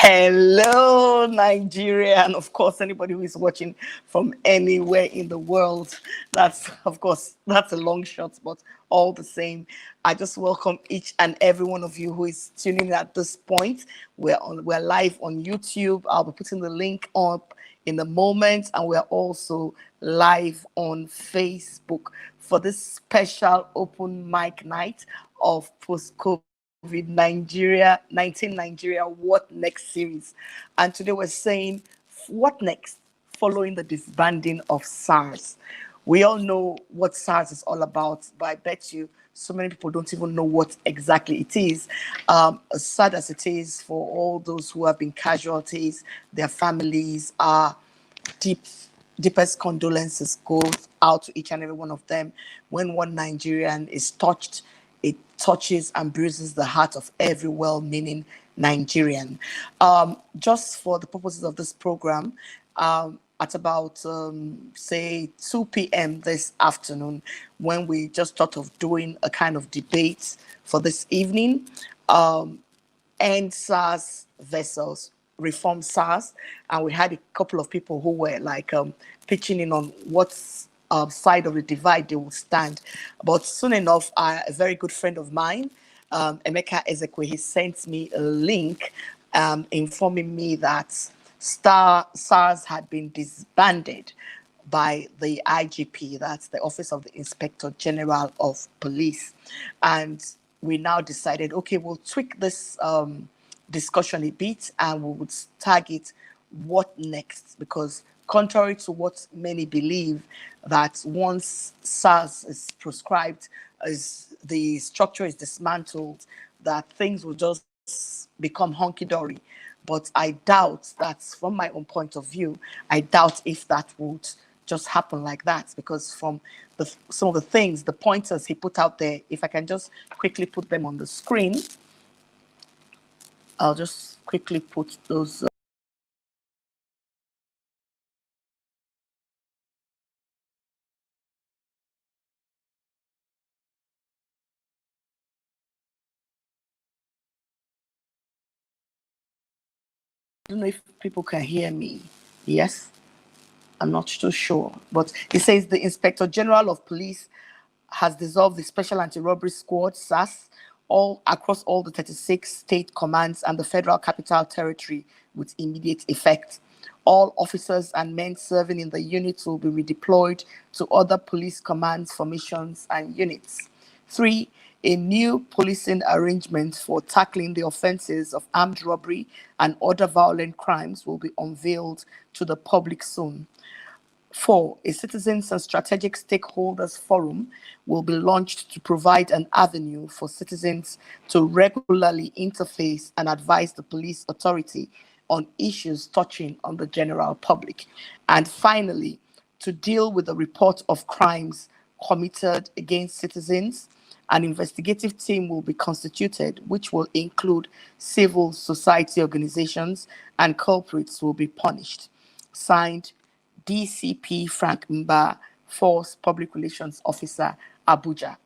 Hello, Nigeria, and of course, anybody who is watching from anywhere in the world. That's a long shot, but all the same, I just welcome each and every one of you who is tuning in at this point. We're live on YouTube. I'll be putting the link up in a moment, and we're also live on Facebook for this special open mic night of post-COVID Nigeria, 19 Nigeria, What Next series. And today we're saying, what next following the disbanding of SARS? We all know what SARS is all about, but I bet you so many people don't even know what exactly it is. As sad as it is for all those who have been casualties, their families are deep deepest condolences go out to each and every one of them. When one Nigerian is touched, it touches and bruises the heart of every well-meaning Nigerian. Just for the purposes of this program, at about say 2 p.m. this afternoon, when we just thought of doing a kind of debate for this evening, end SARS versus reform SARS, and we had a couple of people who were like pitching in on what side of the divide they would stand. But soon enough, a very good friend of mine, Emeka Ezekwe, he sent me a link informing me that SARS had been disbanded by the IGP, that's the Office of the Inspector General of Police. And we now decided, okay, we'll tweak this discussion a bit and we would target what next, because contrary to what many believe, that once SARS is prescribed, as the structure is dismantled, that things will just become hunky-dory. But I doubt that, from my own point of view, I doubt if that would just happen like that, because from some of the things, the pointers he put out there, if I can just quickly put them on the screen, I'll just quickly put those. I don't know if people can hear me. Yes, I'm not too sure. But it says the Inspector General of Police has dissolved the Special Anti-Robbery Squad, SAS, all across all the 36 state commands and the Federal Capital Territory with immediate effect. All officers and men serving in the units will be redeployed to other police commands, formations, and units. 3. A new policing arrangement for tackling the offences of armed robbery and other violent crimes will be unveiled to the public soon. 4. A Citizens and Strategic Stakeholders Forum will be launched to provide an avenue for citizens to regularly interface and advise the police authority on issues touching on the general public. And finally, to deal with the report of crimes committed against citizens, an investigative team will be constituted, which will include civil society organizations, and culprits will be punished. Signed, DCP Frank Mba, Force Public Relations Officer, Abuja.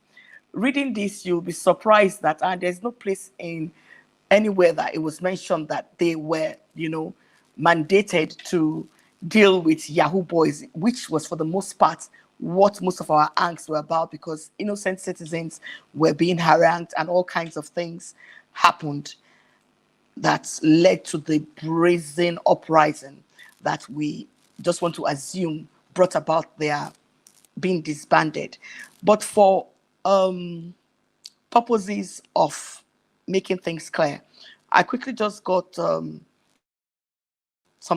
Reading this, you'll be surprised that there's no place in anywhere that it was mentioned that they were, mandated to deal with Yahoo boys, which was for the most part what most of our angst were about, because innocent citizens were being harangued and all kinds of things happened that led to the brazen uprising that we just want to assume brought about their being disbanded. But for purposes of making things clear, I quickly just got some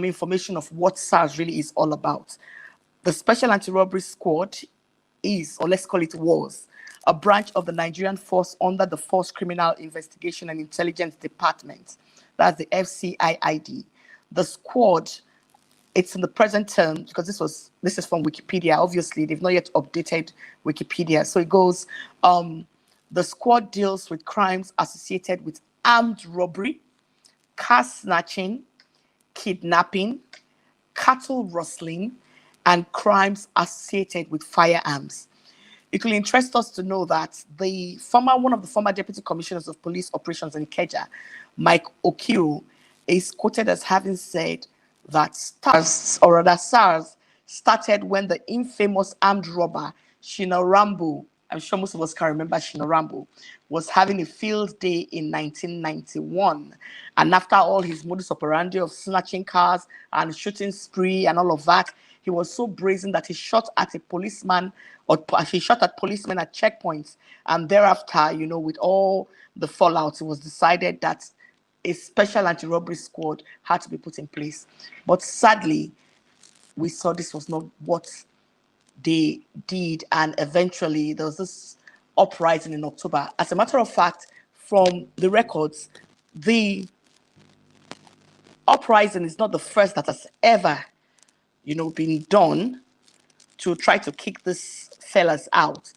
information of what SARS really is all about. The Special Anti-Robbery Squad is, or let's call it was, a branch of the Nigerian force under the Force Criminal Investigation and Intelligence Department. That's the FCIID. The squad, it's in the present term, because this is from Wikipedia. Obviously, they've not yet updated Wikipedia. So it goes, the squad deals with crimes associated with armed robbery, car snatching, kidnapping, cattle rustling, and crimes associated with firearms. It will interest us to know that one of the former deputy commissioners of police operations in Ikeja, Mike Okiru, is quoted as having said that SARS started when the infamous armed robber Shinorambo, I'm sure most of us can remember Shinorambo, was having a field day in 1991. And after all his modus operandi of snatching cars and shooting spree and all of that, he was so brazen that he shot at a policeman, or he shot at policemen at checkpoints. And thereafter, with all the fallout, it was decided that a special anti-robbery squad had to be put in place. But sadly, we saw this was not what they did, and eventually there was this uprising in October. As a matter of fact, from the records, the uprising is not the first that has ever, been done to try to kick these fellas out.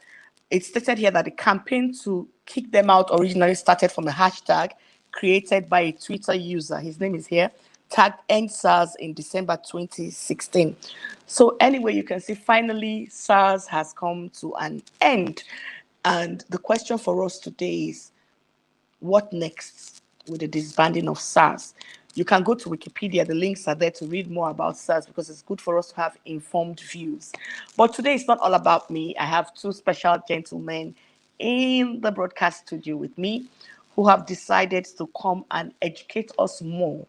It's stated here that the campaign to kick them out originally started from a hashtag created by a Twitter user. His name is here, tagged End SARS in December 2016. So anyway, you can see finally SARS has come to an end. And the question for us today is, what next with the disbanding of SARS? You can go to Wikipedia. The links are there to read more about SARS because it's good for us to have informed views. But today it's not all about me. I have two special gentlemen in the broadcast studio with me who have decided to come and educate us more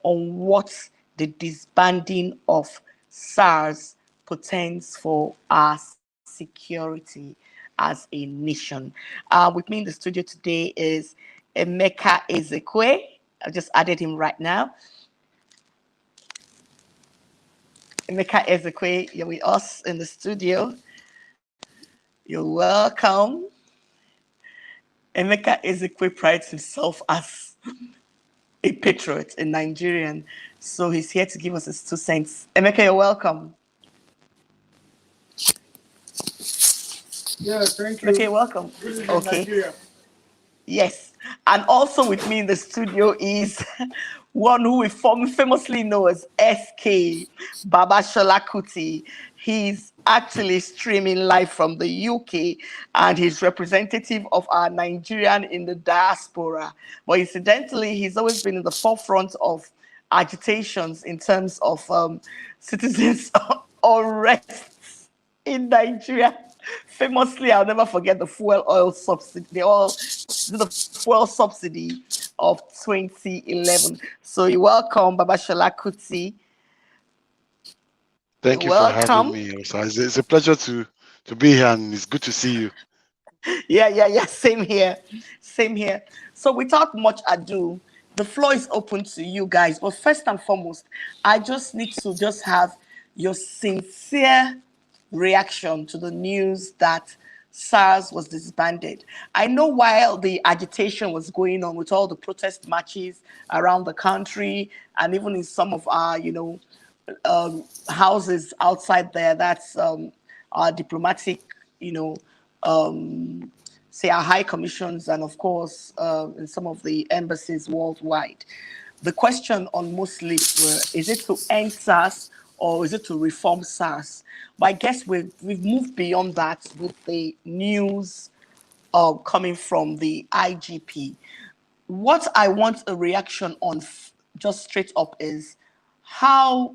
on what the disbanding of SARS portends for our security as a nation. With me in the studio today is Emeka Ezekwe. I've just added him right now. Emeka Ezekwe, you're with us in the studio. You're welcome. Emeka Ezekwe prides himself as a patriot, a Nigerian. So he's here to give us his 2 cents. Emeka, you're welcome. Yeah, thank you. Emeka, you're welcome. Okay. Nigeria. Yes. And also with me in the studio is one who we famously know as SK, Babashola Kuti. He's actually streaming live from the UK, and he's representative of our Nigerian in the diaspora. But incidentally, he's always been in the forefront of agitations in terms of citizens arrests in Nigeria. Famously, I'll never forget the fuel oil subsidy, the fuel subsidy of 2011. So you're welcome, Babashola Kuti. Thank you for having me. It's a pleasure to be here, and it's good to see you. Yeah. Same here. So without much ado, the floor is open to you guys. But first and foremost, I just need to have your sincere reaction to the news that SARS was disbanded. I know while the agitation was going on with all the protest marches around the country, and even in some of our, houses outside there, that's our diplomatic, say our high commissions, and of course, in some of the embassies worldwide. The question on most lips were, is it to end SARS or is it to reform SARS? But I guess we've moved beyond that with the news coming from the IGP. What I want a reaction on just straight up is, how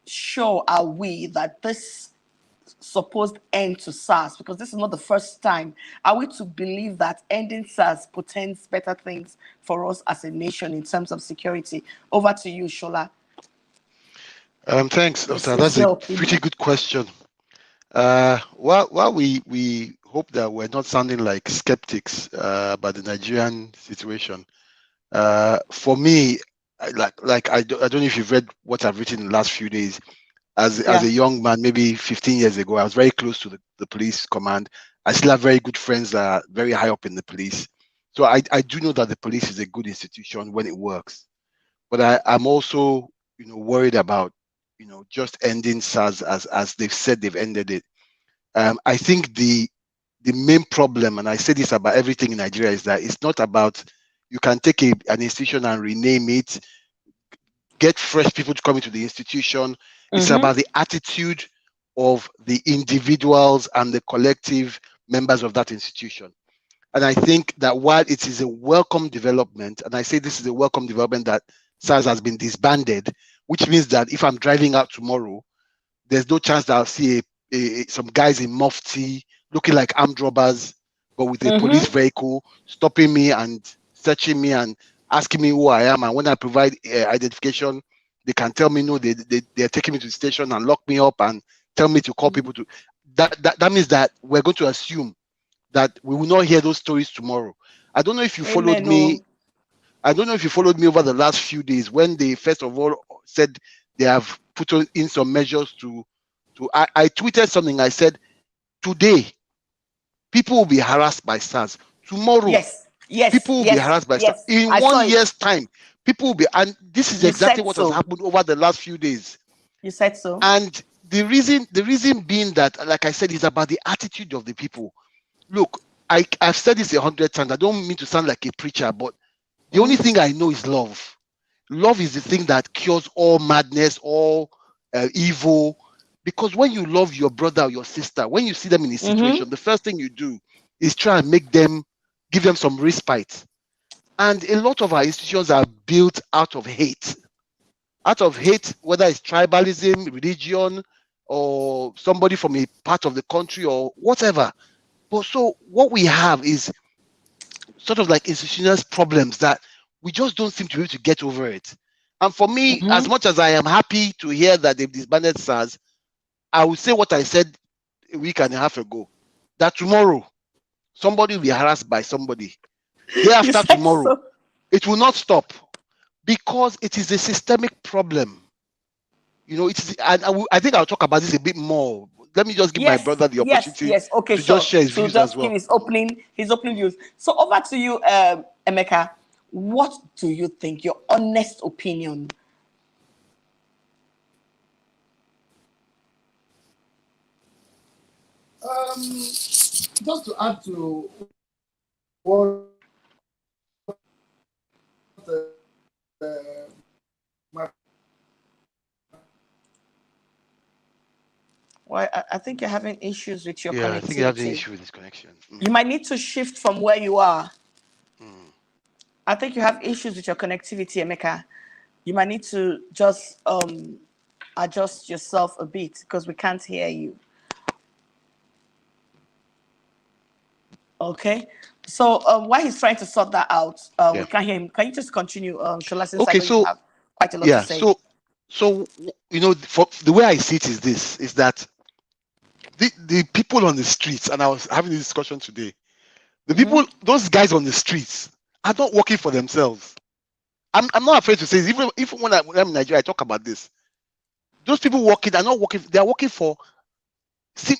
sure are we that this supposed end to SARS, because this is not the first time, are we to believe that ending SARS portends better things for us as a nation in terms of security? Over to you, Shola. Thanks, Dr. That's a pretty good question. While we hope that we're not sounding like skeptics about the Nigerian situation, for me, I don't know if you've read what I've written in the last few days. As a young man, maybe 15 years ago, I was very close to the police command. I still have very good friends that are very high up in the police. So I do know that the police is a good institution when it works. But I'm also, worried about, just ending SARS as they've said they've ended it. I think the main problem, and I say this about everything in Nigeria, is that it's not about, you can take an institution and rename it, get fresh people to come into the institution. It's about the attitude of the individuals and the collective members of that institution. And I think that while it is a welcome development, and I say this is a welcome development that SARS has been disbanded, which means that if I'm driving out tomorrow, there's no chance that I'll see some guys in mufti looking like armed robbers, but with a police vehicle stopping me and searching me and asking me who I am. And when I provide identification, they can tell me no, they're taking me to the station and lock me up and tell me to call people to. That means that we're going to assume that we will not hear those stories tomorrow. I don't know if you followed me. I don't know if you followed me over the last few days when they first of all said they have put in some measures to I tweeted something. I said, today, people will be harassed by SARS. Tomorrow, people will be harassed by SARS. In 1 year's time, people will be, and this is exactly what has happened over the last few days. You said so. And the reason being that, like I said, is about the attitude of the people. Look, I've said this 100 times. I don't mean to sound like a preacher, but the only thing I know is love. Love is the thing that cures all madness, all evil. Because when you love your brother or your sister, when you see them in a situation, the first thing you do is try and give them some respite. And a lot of our institutions are built out of hate. Out of hate, whether it's tribalism, religion, or somebody from a part of the country or whatever. But so what we have is sort of like institutional problems that we just don't seem to be able to get over it. And for me, as much as I am happy to hear that they've disbanded SARS, I will say what I said a week and a half ago, that tomorrow somebody will be harassed by somebody. Day after tomorrow, it will not stop because it is a systemic problem. You know, I think I'll talk about this a bit more. Let me just give my brother the opportunity to just share his views as well. His opening views. So over to you, Emeka. What do you think? Your honest opinion. Just to add to what my Well, I think you're having issues with your connectivity. I think you're having an issue with this connection. You might need to shift from where you are. I think you have issues with your connectivity, Emeka. You might need to just adjust yourself a bit because we can't hear you. Okay. So while he's trying to sort that out, we can't hear him. Can you just continue, Shola, since I know you have quite a lot to say? So you know, for the way I see it is that the people on the streets, and I was having this discussion today, the people, those guys on the streets are not working for themselves. I'm not afraid to say this. Even when I'm in Nigeria, I talk about this. Those people working are not working, they are working for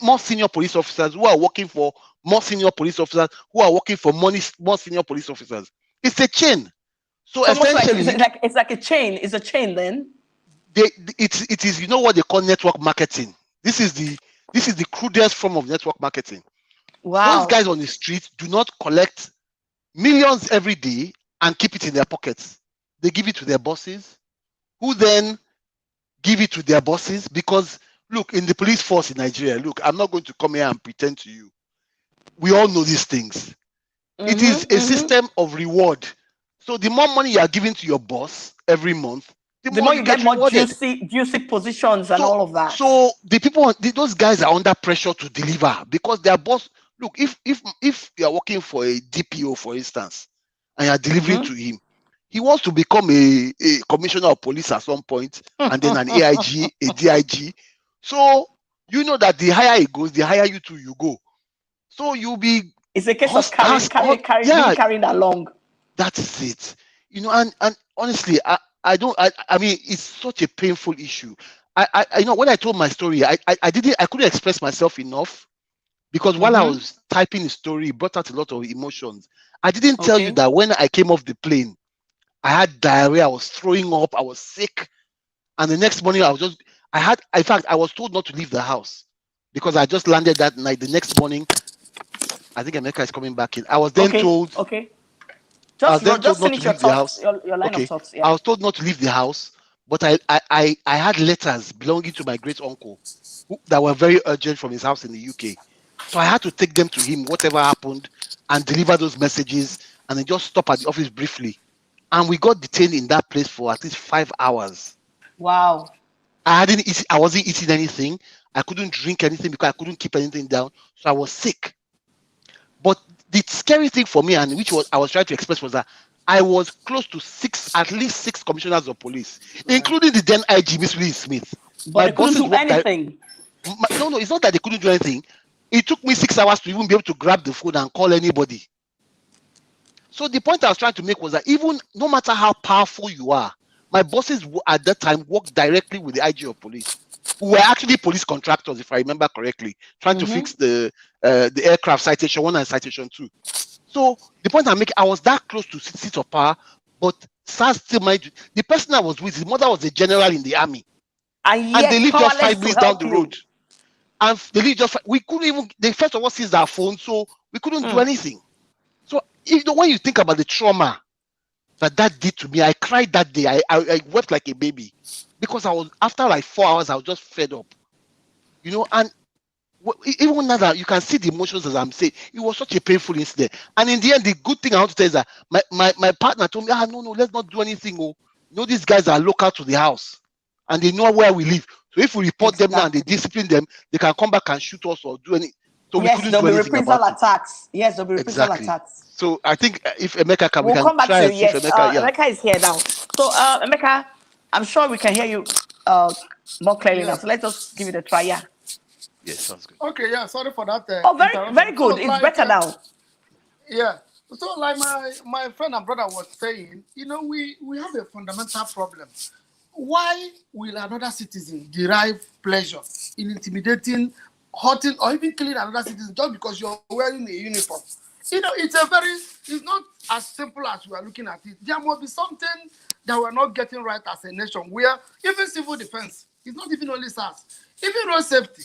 more senior police officers who are working for more senior police officers who are working for more senior police officers. It's a chain. So essentially, it's like a chain. It's a chain then. It is, you know what they call network marketing. This is the crudest form of network marketing. Wow. Those guys on the street do not collect millions every day and keep it in their pockets. They give it to their bosses, who then give it to their bosses. Because look, in the police force in Nigeria, look, I'm not going to come here and pretend to you. We all know these things. It is a system of reward. So the more money you are giving to your boss every month, the more you get more rewarded. juicy positions and all of that. So those guys are under pressure to deliver because their boss. Look, if you are working for a DPO, for instance, and you are delivering to him, he wants to become a commissioner of police at some point, and then an AIG, a DIG. So you know that the higher it goes, the higher you go. So you'll be. It's a case of carrying along. That is it. You know, and honestly, I mean, it's such a painful issue. I you know, when I told my story, I couldn't express myself enough because while I was typing the story, it brought out a lot of emotions. I didn't tell you that when I came off the plane, I had diarrhea, I was throwing up, I was sick. And the next morning, in fact, I was told not to leave the house because I just landed that night. The next morning, I think Emeka is coming back in. I was then told. Okay. Just finish your thoughts, your line of thoughts. Yeah. I was told not to leave the house, but I had letters belonging to my great uncle that were very urgent from his house in the UK. So I had to take them to him, whatever happened, and deliver those messages, and then just stop at the office briefly. And we got detained in that place for at least 5 hours. Wow. I wasn't eating anything. I couldn't drink anything because I couldn't keep anything down. So I was sick. But the scary thing for me, and which I was trying to express, was that I was close to at least six commissioners of police, including the then IG, Miss Willie Smith. But they couldn't do anything. No, it's not that they couldn't do anything. It took me 6 hours to even be able to grab the phone and call anybody. So the point I was trying to make was that even no matter how powerful you are, my bosses at that time worked directly with the IG of police, who were actually police contractors, if I remember correctly, trying to fix the aircraft Citation 1 and Citation 2. So the point I'm making, I was that close to seat of power, but SARS still the person I was with, his mother was a general in the army. And they lived just 5 minutes down the road. And they lived we couldn't even, they first of all seized our phone, so we couldn't do anything. So when you think about the trauma that did to me, I cried that day. I wept like a baby because after like 4 hours, I was just fed up, and even now that you can see the emotions as I'm saying, it was such a painful incident. And in the end, the good thing I want to tell is that my partner told me, no, let's not do anything. These guys are local to the house and they know where we live. So if we report them now and they discipline them, they can come back and shoot us or do anything. So yes, there'll be reprisal attacks. Yes, there'll be reprisal attacks. So I think if Emeka can, we'll come back try to yes. Emeka is here now. So Emeka, I'm sure we can hear you more clearly now. So let's just give it a try. Yeah. Yes, sounds good. Okay, yeah, sorry for that. Very good. It's better now. Yeah. So like my friend and brother was saying, we have a fundamental problem. Why will another citizen derive pleasure in intimidating, hurting, or even killing another citizen just because you're wearing a uniform? It's not as simple as we are looking at it. There must be something that we're not getting right as a nation, where even civil defense, it's not even only SARS, even road safety.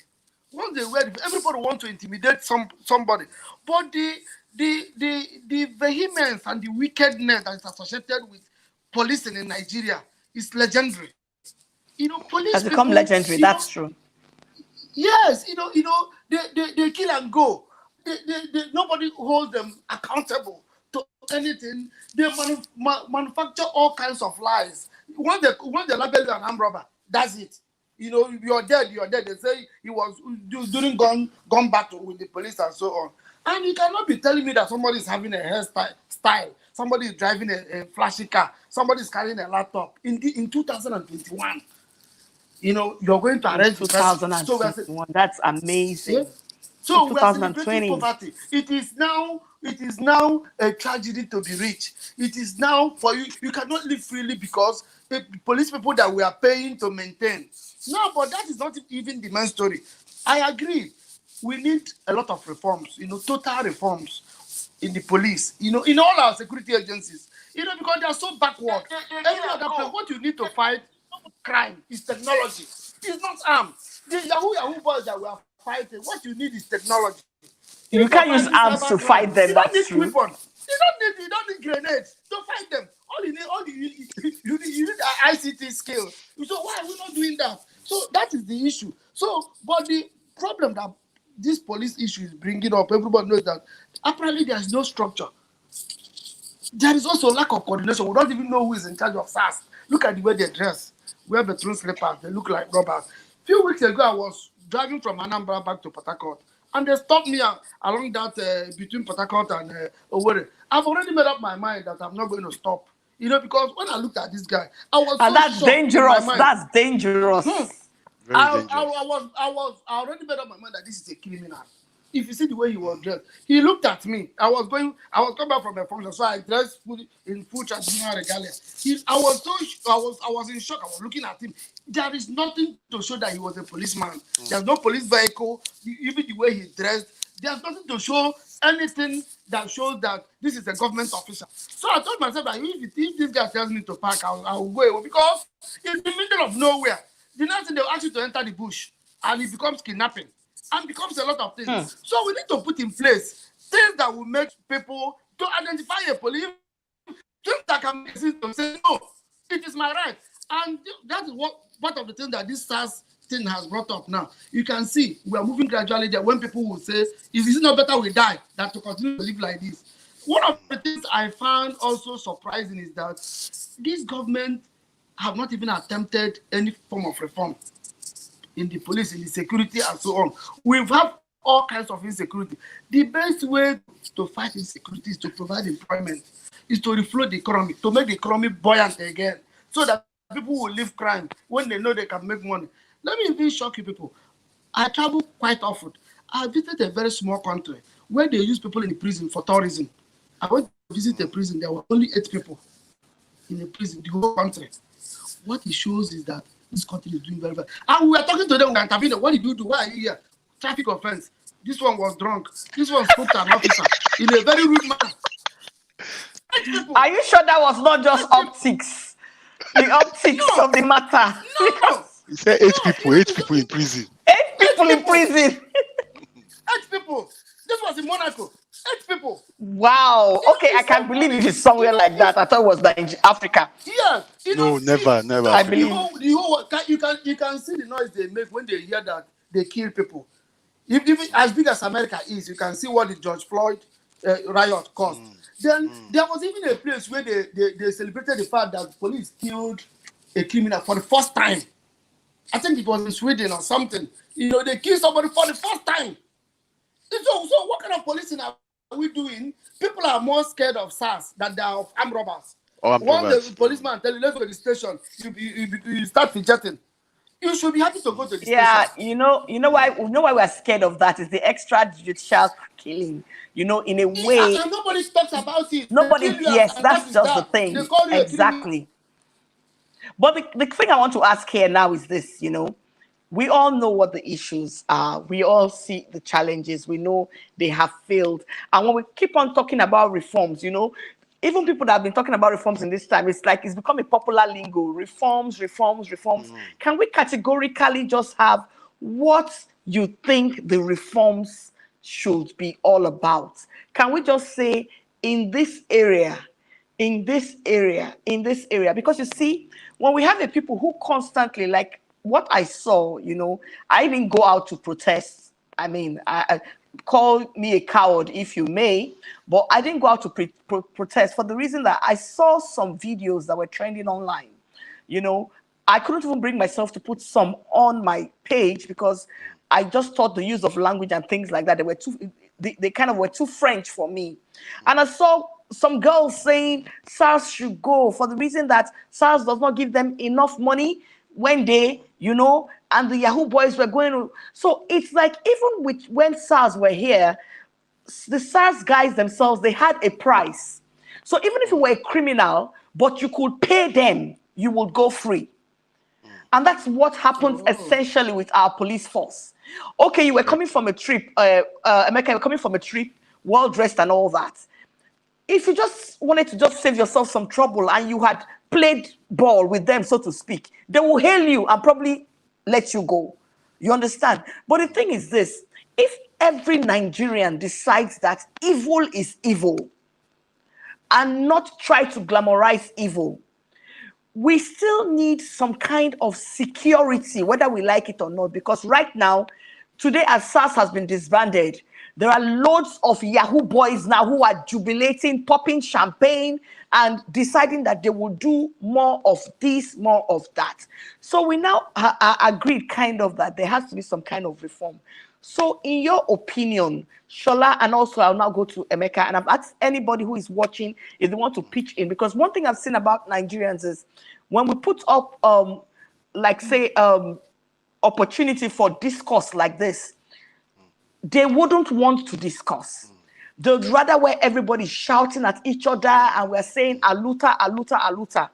Once they wear, everybody wants to intimidate somebody. But the vehemence and the wickedness that is associated with policing in Nigeria is legendary. Police has become legendary. That's true. Yes, they kill and go. Nobody holds them accountable to anything. They manufacture all kinds of lies. When they label you an armed robber, that's it. You're dead. They say he was during gun battle with the police and so on. And you cannot be telling me that somebody is having a hairstyle, somebody is driving a flashy car, somebody is carrying a laptop in 2021. You're going to arrest 2021. That's amazing. Yeah? So we are celebrating poverty. It is now a tragedy to be rich. It is now for you. You cannot live freely because the police people that we are paying to maintain. No, but that is not even the main story. I agree. We need a lot of reforms, total reforms in the police, in all our security agencies, because they are so backward. Every other place, what you need to fight crime is technology. It's not arms. The Yahoo boys that we are fighting, what you need is technology. You can't use arms to fight them. That's true. Weapons. You don't need grenades to fight them. You need ICT skills. So why are we not doing that? So that is the issue. So, but the problem that this police issue is bringing up, everybody knows that apparently there is no structure. There is also lack of coordination. We don't even know who is in charge of SARS. Look at the way they dress. Wear the true slippers. They look like robbers. A few weeks ago, I was driving from Anambra back to Port Harcourt, and they stopped me along that between Port Harcourt and Owerri. I've already made up my mind that I'm not going to stop. Because when I looked at this guy, I was and that's dangerous. That's dangerous. I already made up my mind that this is a criminal. If you see the way he was dressed, he looked at me. I was coming back from a function, so I dressed in full traditional regalia. I was in shock. I was looking at him. There is nothing to show that he was a policeman. There's no police vehicle. Even the way he dressed, there's nothing to show anything that shows that this is a government official. So I told myself that if this guy tells me to park, I will go away, because in the middle of nowhere, the next thing they'll ask you to enter the bush, and it becomes kidnapping, and becomes a lot of things. So we need to put in place things that will make people to identify a police, things that can make them to say, no, it is my right. And that is part of the thing that this SARS thing has brought up now, you can see we are moving gradually there when people will say, is it not better we die than to continue to live like this? One of the things I found also surprising is that this government have not even attempted any form of reform in the police, in the security, and so on. We've had all kinds of insecurity. The best way to fight insecurity is to provide employment, is to refloat the economy, to make the economy buoyant again, so that people will leave crime when they know they can make money. Let me even shock you people. I travel quite often. I visited a very small country where they use people in the prison for tourism. I went to visit a prison. There were only 8 people in the prison, the whole country. What it shows is that this country is doing very well. And we were talking to them, we intervened. What did you do? Why are you here? Traffic offense. This one was drunk. This one spoke to an officer in a very rude manner. Are you sure that was not just optics? The optics of the matter. No. You said 8 people, 8 people in prison. 8 people in prison. 8 people. This was in Monaco. 8 people. Wow. Okay, I can't believe it is somewhere like that. I thought it was in Africa. Yes. No, never. I believe. The whole, you can see the noise they make when they hear that they kill people. Even as big as America is, you can see what the George Floyd riot caused. Then there was even a place where they celebrated the fact that police killed a criminal for the first time. I think it was in Sweden or something. You know, they killed somebody for the first time. So what kind of policing are we doing? People are more scared of SARS than they are of armed robbers. The policeman tell you, let's go to the station, you start fidgeting. You should be happy to go to the station. Yeah, you know why we're scared of that is the extrajudicial killing. You know, in a way. And nobody talks about it. Nobody, yes, that's just the thing. Exactly. But the thing I want to ask here now is this, you know, we all know what the issues are. We all see the challenges. We know they have failed. And when we keep on talking about reforms, you know, even people that have been talking about reforms in this time, it's like it's become a popular lingo. Reforms. Can we categorically just have what you think the reforms should be all about? Can we just say in this area? Because you see, when we have the people who constantly, like what I saw, you know, I didn't go out to protest. I mean, I call me a coward if you may, but I didn't go out to protest for the reason that I saw some videos that were trending online. You know, I couldn't even bring myself to put some on my page because I just thought the use of language and things like that, they kind of were too French for me. And I saw some girls saying SARS should go for the reason that SARS does not give them enough money when they, you know, and the Yahoo boys were going to. So it's like even when SARS were here, the SARS guys themselves, they had a price. So even if you were a criminal, but you could pay them, you would go free. And that's what happens essentially with our police force. Okay, you were coming from a trip, Emeka, you were coming from a trip, well dressed and all that. If you just wanted to just save yourself some trouble and you had played ball with them, so to speak, they will hail you and probably let you go. You understand? But the thing is this, if every Nigerian decides that evil is evil and not try to glamorize evil, we still need some kind of security, whether we like it or not, because right now, today as SARS has been disbanded, there are loads of Yahoo boys now who are jubilating, popping champagne, and deciding that they will do more of this, more of that. So we now agreed kind of that there has to be some kind of reform. So in your opinion, Shola, and also I'll now go to Emeka, and I've asked anybody who is watching if they want to pitch in, because one thing I've seen about Nigerians is when we put up, opportunity for discourse like this, they wouldn't want to discuss. They'd rather where everybody's shouting at each other and we're saying aluta, aluta, aluta.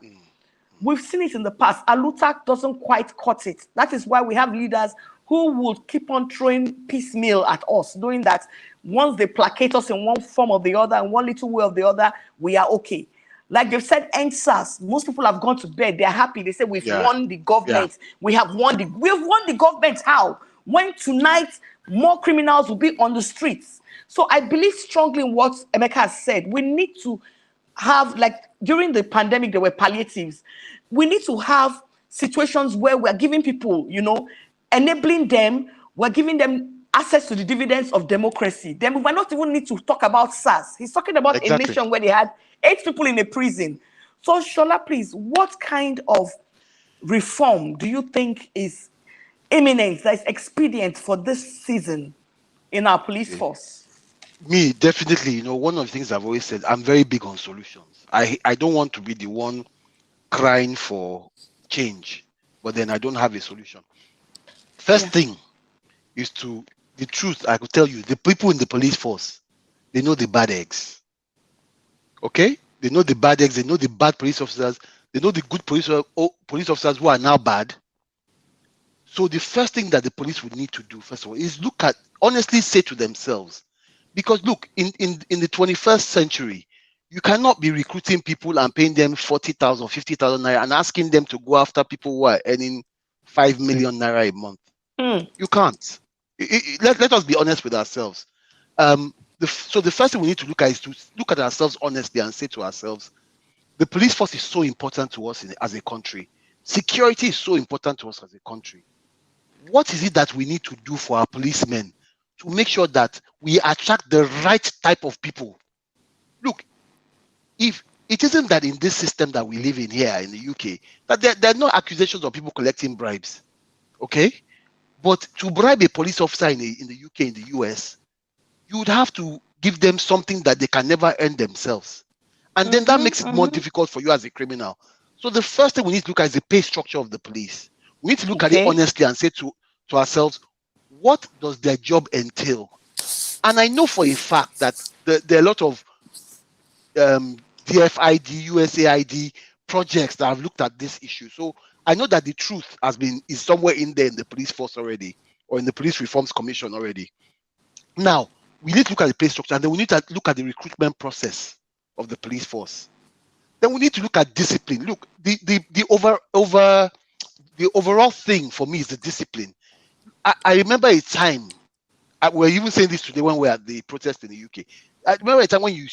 We've seen it in the past. Aluta doesn't quite cut it. That is why we have leaders who would keep on throwing piecemeal at us, knowing that once they placate us in one form or the other, in one little way or the other, we are okay. Like they've said, end SARS. Most people have gone to bed. They're happy. They say we've won the government. We've won the government. How? When tonight more criminals will be on the streets. So I believe strongly in what Emeka has said. We need to have, like during the pandemic, there were palliatives. We need to have situations where we're giving people, you know, enabling them, we're giving them access to the dividends of democracy. Then we might not even need to talk about SARS. He's talking about a Exactly. nation where they had 8 people in a prison. So Shola, please, what kind of reform do you think is imminent, that is expedient for this season in our police force? Me, definitely, one of the things I've always said, I'm very big on solutions. I don't want to be the one crying for change, but then I don't have a solution. First thing is the truth. I could tell you, the people in the police force, they know the bad eggs. Okay? They know the bad eggs, they know the bad police officers, they know the good police officers who are now bad. So the first thing that the police would need to do, first of all, is honestly say to themselves, because look, in the 21st century, you cannot be recruiting people and paying them 40,000, 50,000 naira and asking them to go after people who are earning 5 million naira a month. You can't. Let us be honest with ourselves. So the first thing we need to look at is to look at ourselves honestly and say to ourselves, the police force is so important to us as a country. Security is so important to us as a country. What is it that we need to do for our policemen to make sure that we attract the right type of people? Look, if it isn't that in this system that we live in here in the UK, that there are no accusations of people collecting bribes, okay? But to bribe a police officer in the UK, in the US, you would have to give them something that they can never earn themselves. And then that makes it more difficult for you as a criminal. So the first thing we need to look at is the pay structure of the police. We need to look at it honestly and say to ourselves, what does their job entail? And I know for a fact that there are a lot of DFID, USAID projects that have looked at this issue. So I know that the truth is somewhere in there in the police force already, or in the Police Reforms Commission already. Now, we need to look at the pay structure, and then we need to look at the recruitment process of the police force. Then we need to look at discipline. Look, the overall thing for me is the discipline. I remember a time, we're even saying this today when we're at the protest in the UK. I remember a time when you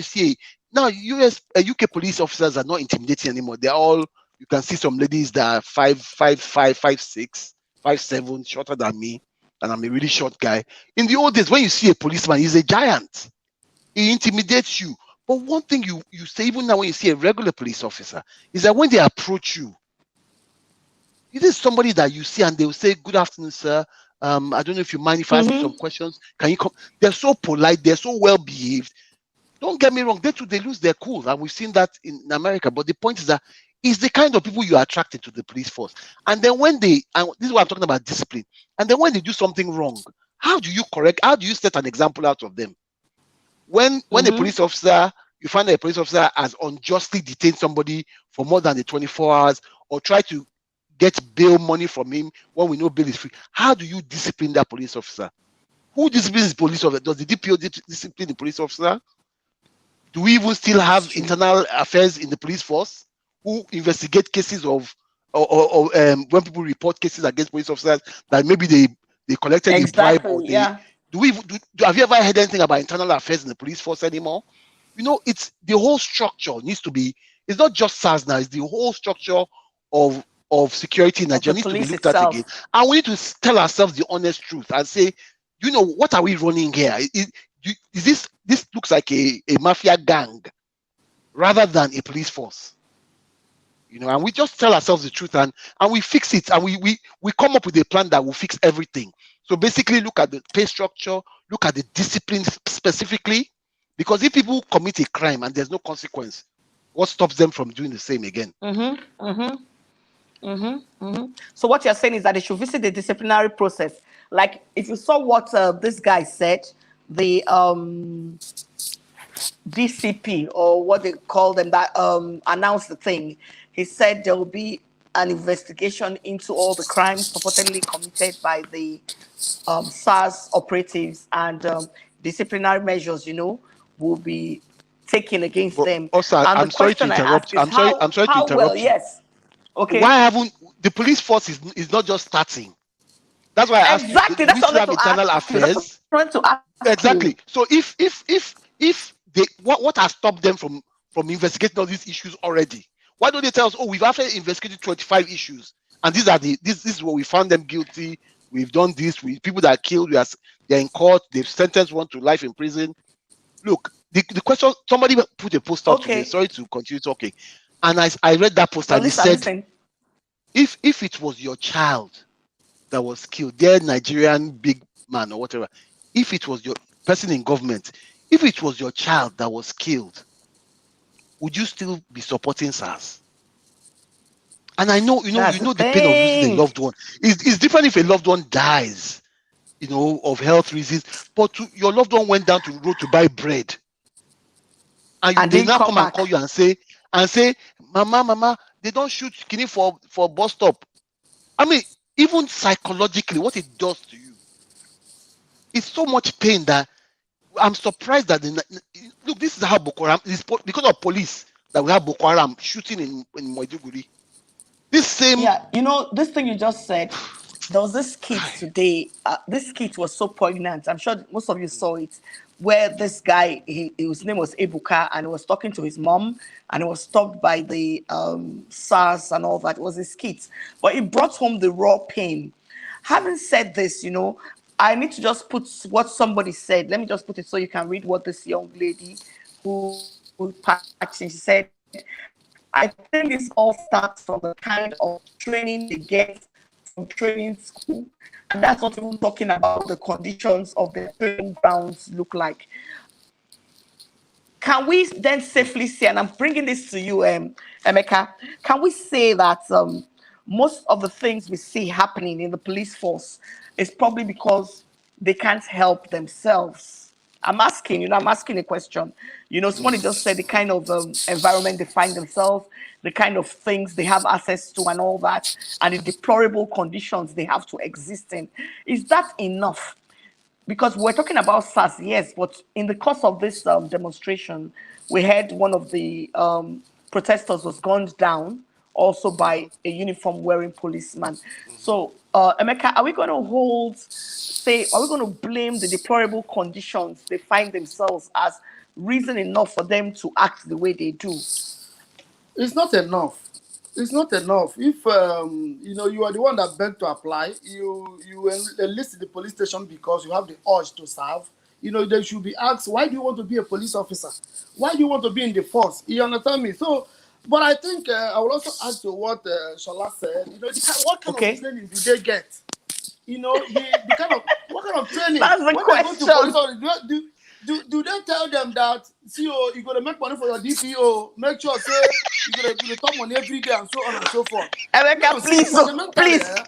see UK police officers are not intimidating anymore. They're all, you can see some ladies that are 5'5", 5'6", 5'7", shorter than me, and I'm a really short guy. In the old days, when you see a policeman, he's a giant. He intimidates you. But one thing you say, even now when you see a regular police officer, is that when they approach you, it is somebody that you see and they will say, "Good afternoon, sir. I don't know if you mind if I ask you some questions. Can you come?" They're so polite. They're so well behaved. Don't get me wrong. They lose their cool, and we've seen that in America. But the point is that it's the kind of people you are attracted to the police force. And then and this is what I'm talking about, discipline. And then when they do something wrong, how do you correct? How do you set an example out of them? When a police officer, you find that a police officer has unjustly detained somebody for more than the 24 hours, or try to get bail money from him when we know bail is free, how do you discipline that police officer? Who disciplines the police officer? Does the DPO discipline the police officer? Do we even still have internal affairs in the police force who investigate cases of, or when people report cases against police officers that maybe they collected a bribe, or have you ever heard anything about internal affairs in the police force anymore? It's the whole structure needs to be. It's not just SARS now. It's the whole structure of security in Nigeria needs to be looked at again. And we need to tell ourselves the honest truth and say, what are we running here? This looks like a mafia gang rather than a police force. And we just tell ourselves the truth and we fix it, and we come up with a plan that will fix everything. So basically, look at the pay structure, look at the discipline specifically, because if people commit a crime and there's no consequence, what stops them from doing the same again? So what you're saying is that they should visit the disciplinary process. Like if you saw what this guy said, the DCP, or what they call them, that announced the thing. He said there will be an investigation into all the crimes purportedly committed by the SARS operatives, and disciplinary measures, will be taken against them. Also, and I'm sorry to interrupt. I'm sorry to interrupt well, you. yes. Okay. Why haven't the police force is not just starting? That's why I asked you. Exactly. That's we still have internal affairs. Exactly. So if they what has stopped them from investigating all these issues already? Why don't they tell us, we've actually investigated 25 issues And this is what we found them guilty. We've done this. People that are killed, they're in court. They've sentenced one to life in prison. Look, the question, somebody put a post out today. Okay. Sorry to continue talking. And I read that post, No, and it listen, said, listen. if it was your child that was killed, their Nigerian big man or whatever, if it was your person in government, if it was your child that was killed, would you still be supporting SARS? And I know, That's the pain of losing a thing. loved one. It's different if a loved one dies, of health reasons, but your loved one went down to the road to buy bread. And they didn't now come come back. and call you and say, Mama, they don't shoot Kini for bus stop. I mean, even psychologically, what it does to you, it's so much pain that I'm surprised that look, this is how Boko Haram, because of police that we have Boko Haram shooting in Maiduguri. This same. Yeah, this thing you just said, there was this kit today. This kit was so poignant. I'm sure most of you saw it, where this guy, his name was Ebuka, and he was talking to his mom, and he was stopped by the SARS and all that. It was his kit, but it brought home the raw pain. Having said this, I need to just put what somebody said. Let me just put it so you can read what this young lady who patched, she said, I think this all starts from the kind of training they get from training school. And that's not even talking about the conditions of the training grounds look like. Can we then safely say, and I'm bringing this to you, Emeka, can we say that most of the things we see happening in the police force is probably because they can't help themselves? I'm asking a question. Somebody just said the kind of environment they find themselves, the kind of things they have access to and all that, and the deplorable conditions they have to exist in. Is that enough? Because we're talking about SARS, yes, but in the course of this demonstration, we heard one of the protesters was gunned down also by a uniform wearing policeman. So, Emeka, are we going to are we going to blame the deplorable conditions they find themselves as reason enough for them to act the way they do? It's not enough. It's not enough. If you are the one that begged to apply, you enlist in the police station because you have the urge to serve. They should be asked, why do you want to be a police officer? Why do you want to be in the force? You understand me? So, but I think I will also add to what Shola said. What kind of training do they get? The kind of what kind of training? That's the when question. They go to police, do they tell them that, you're going to make money for your DPO, make sure you're going to top money every day and so on and so forth? Emeka, please.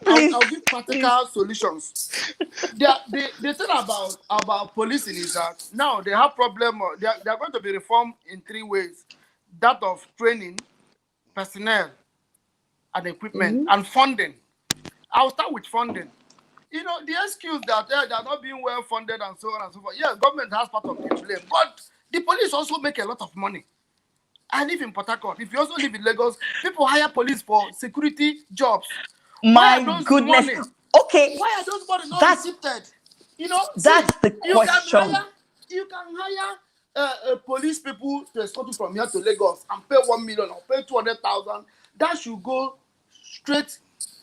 I'll give practical solutions. The thing about policing is that now they have problem. They are going to be reformed in 3 ways: that of training, personnel, and equipment, and funding. I'll start with funding. The excuse that they are not being well funded and so on and so forth. Yeah, government has part of the blame, but the police also make a lot of money. I live in Port Harcourt. If you also live in Lagos, people hire police for security jobs. My goodness. Okay. Why are those money not receipted? That's the question. You can hire police people to escort you from here to Lagos and pay 1 million or pay 200,000. That should go straight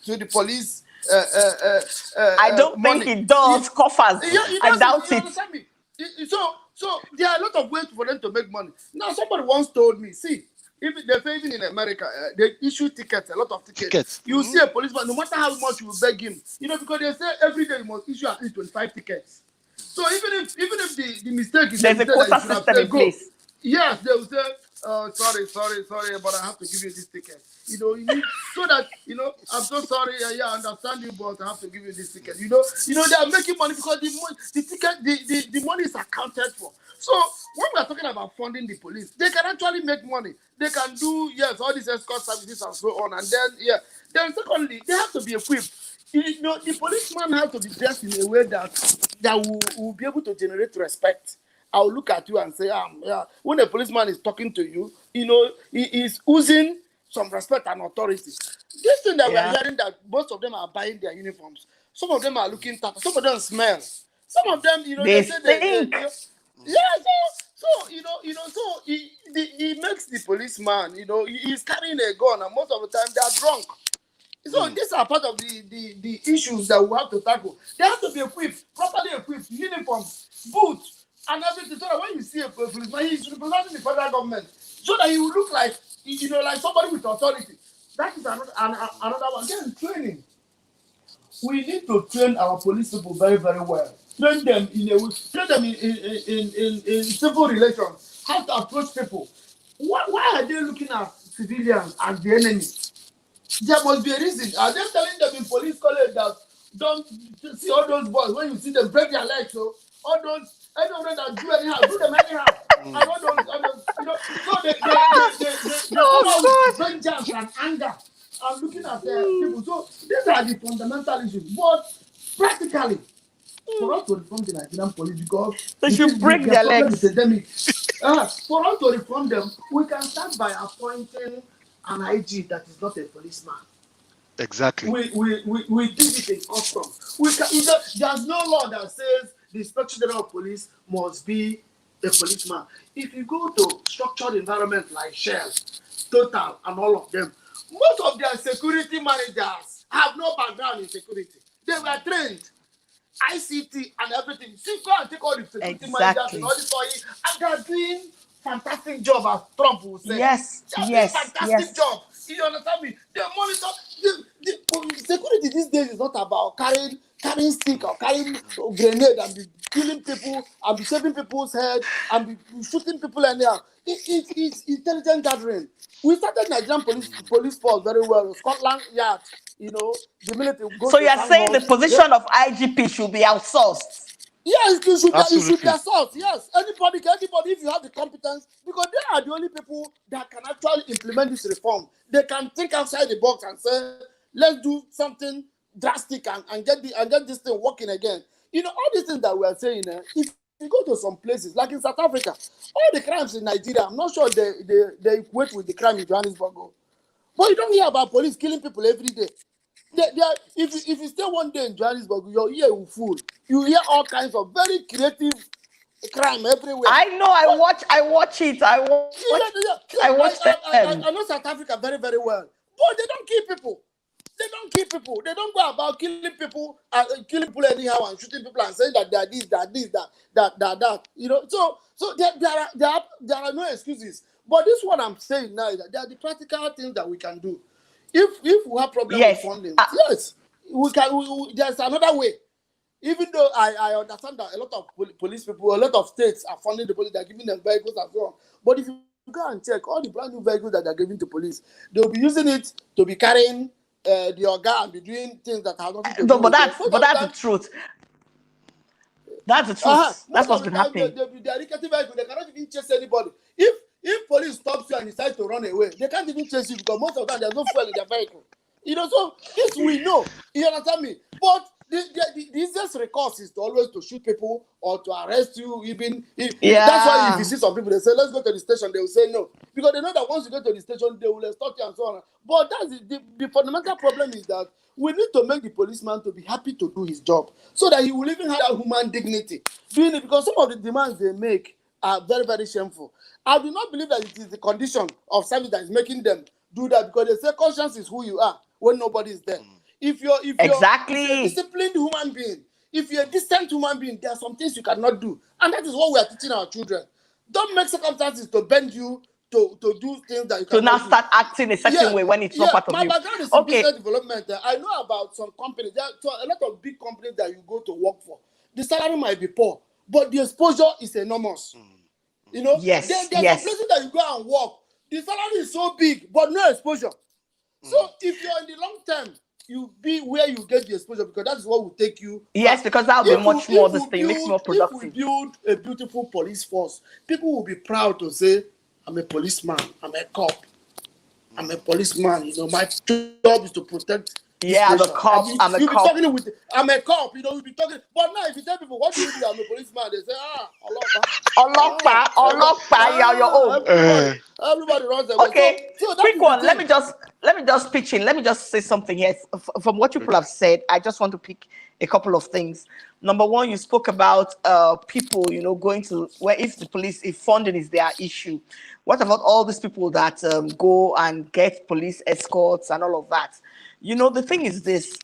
to the police. I don't think it does. Coffers. I doubt it. So there are a lot of ways for them to make money. Now, somebody once told me, see, even in America, they issue tickets, a lot of tickets. You see a policeman, no matter how much you beg him, because they say every day you must issue at least 25 tickets. So even if the mistake is there's a quota system in place. Yes, they will say, sorry, but I have to give you this ticket. So that I'm so sorry. Yeah, I understand you, but I have to give you this ticket. They are making money because the money is accounted for. So when we are talking about funding the police, they can actually make money. They can do all these escort services and so on. And then secondly, they have to be equipped. The policeman has to be dressed in a way that will be able to generate respect. I'll look at you and say, when a policeman is talking to you, he is oozing some respect and authority. This thing that we're hearing, that most of them are buying their uniforms. Some of them are looking tough. Some of them smell. Some of them, they say stink. So he makes the policeman, he's carrying a gun, and most of the time they are drunk. So these are part of the issues that we have to tackle. They have to be equipped, properly equipped, uniforms, boots, and everything. So that when you see a policeman, he's representing the federal government, so that he will look like, like somebody with authority. That is another one. Again, training. We need to train our police people very, very well. Train them in civil relations, how to approach people. Why are they looking at civilians as the enemy? There must be a reason. Are they telling them in police college that don't see all those boys when you see them break their legs? So all those anyone that do anyhow, do them anyhow. And all those, so they come out with vengeance and anger and looking at people. So these are the fundamental issues. But practically, for us to reform the Nigerian police, because they should break their legs. For us to reform them, we can start by appointing an IG that is not a policeman. Exactly. We did it in custom. There's no law that says the Inspector General of Police must be a policeman. If you go to structured environment like Shell, Total, and all of them, most of their security managers have no background in security. They were trained, ICT and everything. See, go and take all the security managers and all this story, and they're doing fantastic job, as Trump will say. Yes. Fantastic job. You understand me? They monitor the security these days is not about carrying stick or carrying grenade and be killing people and be shaving people's head and be shooting people anyhow. It's intelligent gathering. We started Nigerian police force very well. Scotland Yard, the military. So you're saying the position of IGP should be outsourced? Yes, it should be outsourced. Yes, anybody, if you have the competence, because they are the only people that can actually implement this reform. They can think outside the box and say, let's do something drastic and get this thing working again. All these things that we are saying, if you go to some places, like in South Africa, all the crimes in Nigeria, I'm not sure they equate with the crime in Johannesburg. But you don't hear about police killing people every day. If you stay one day in Johannesburg, your ear will fool. You hear all kinds of very creative crime everywhere. I know. I watch it. I watch them. I know South Africa very, very well. But they don't kill people. They don't go about killing people anyhow and shooting people and saying that they are this, that. So there are no excuses. But this what I'm saying now is that there are the practical things that we can do. If we have problems with funding, yes, we can. There's another way. Even though I understand that a lot of police people, a lot of states are funding the police, they're giving them vehicles and so on. But if you go and check all the brand new vehicles that they're giving to police, they'll be using it to be carrying the organ and be doing things that have nothing to do but that's the truth. That's the truth. That's what's been happening. They are vehicle, they cannot even chase anybody. If police stops you and decide to run away, they can't even chase you because most of the time there's no fuel in their vehicle. So this we know. You understand me? But the easiest recourse is always to shoot people or to arrest you. That's why if you see some people, they say, let's go to the station, they will say no. Because they know that once you go to the station, they will extort you and so on. But that's the fundamental problem is that we need to make the policeman to be happy to do his job so that he will even have that human dignity. Doing it because some of the demands they make are very, very shameful. I do not believe that it is the condition of service that is making them do that because they say conscience is who you are when nobody is there. If you're a disciplined human being, if you're a decent human being, there are some things you cannot do. And that is what we are teaching our children. Don't make circumstances to bend you to do things that you cannot do. To now start acting a certain way when it's not part of you. My background is in business development. I know about some companies. There are a lot of big companies that you go to work for. The salary might be poor, but the exposure is enormous. Yes, there's places that you go and work. The salary is so big, but no exposure. So if you're in the long term, you be where you get the exposure because that is what will take you. Yes, because that will be much more this thing, makes more productive. If we build a beautiful police force, people will be proud to say, I'm a policeman, I'm a cop, I'm a policeman. My job is to protect. Yeah, the cop. I'm a cop. I'm a cop. We'll be talking. But now, if you tell people, what do you do? I'm a policeman. They say, Olokpa, you're your own. Everybody runs away. Okay, so quick one. Let me just pitch in. Let me just say something here. From what people have said, I just want to pick a couple of things. Number one, you spoke about people, going to where if funding is their issue. What about all these people that go and get police escorts and all of that? The thing is this: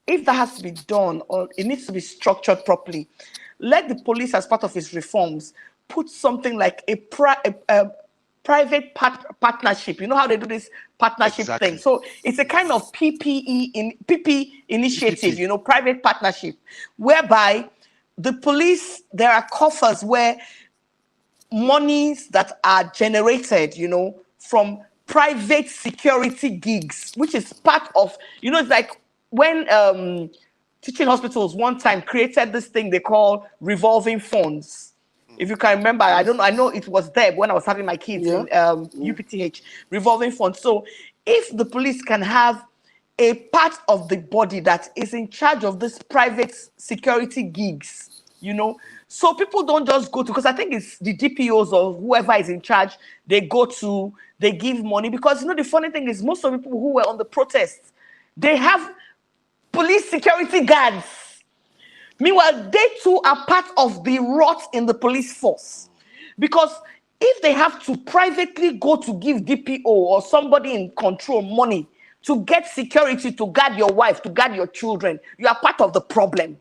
if that has to be done, or it needs to be structured properly, let the police, as part of its reforms, put something like a private partnership. You know how they do this partnership thing. So it's a kind of PP initiative, private partnership, whereby the police, there are coffers where monies that are generated, from private security gigs, which is part of, it's like when teaching hospitals one time created this thing they call revolving funds. If you can remember, I know it was there when I was having my kids in UPTH, revolving funds. So if the police can have a part of the body that is in charge of this private security gigs, so people don't just go to, because I think it's the DPOs or whoever is in charge, they give money. Because, the funny thing is, most of the people who were on the protests, they have police security guards. Meanwhile, they too are part of the rot in the police force. Because if they have to privately go to give DPO or somebody in control money to get security, to guard your wife, to guard your children, you are part of the problem.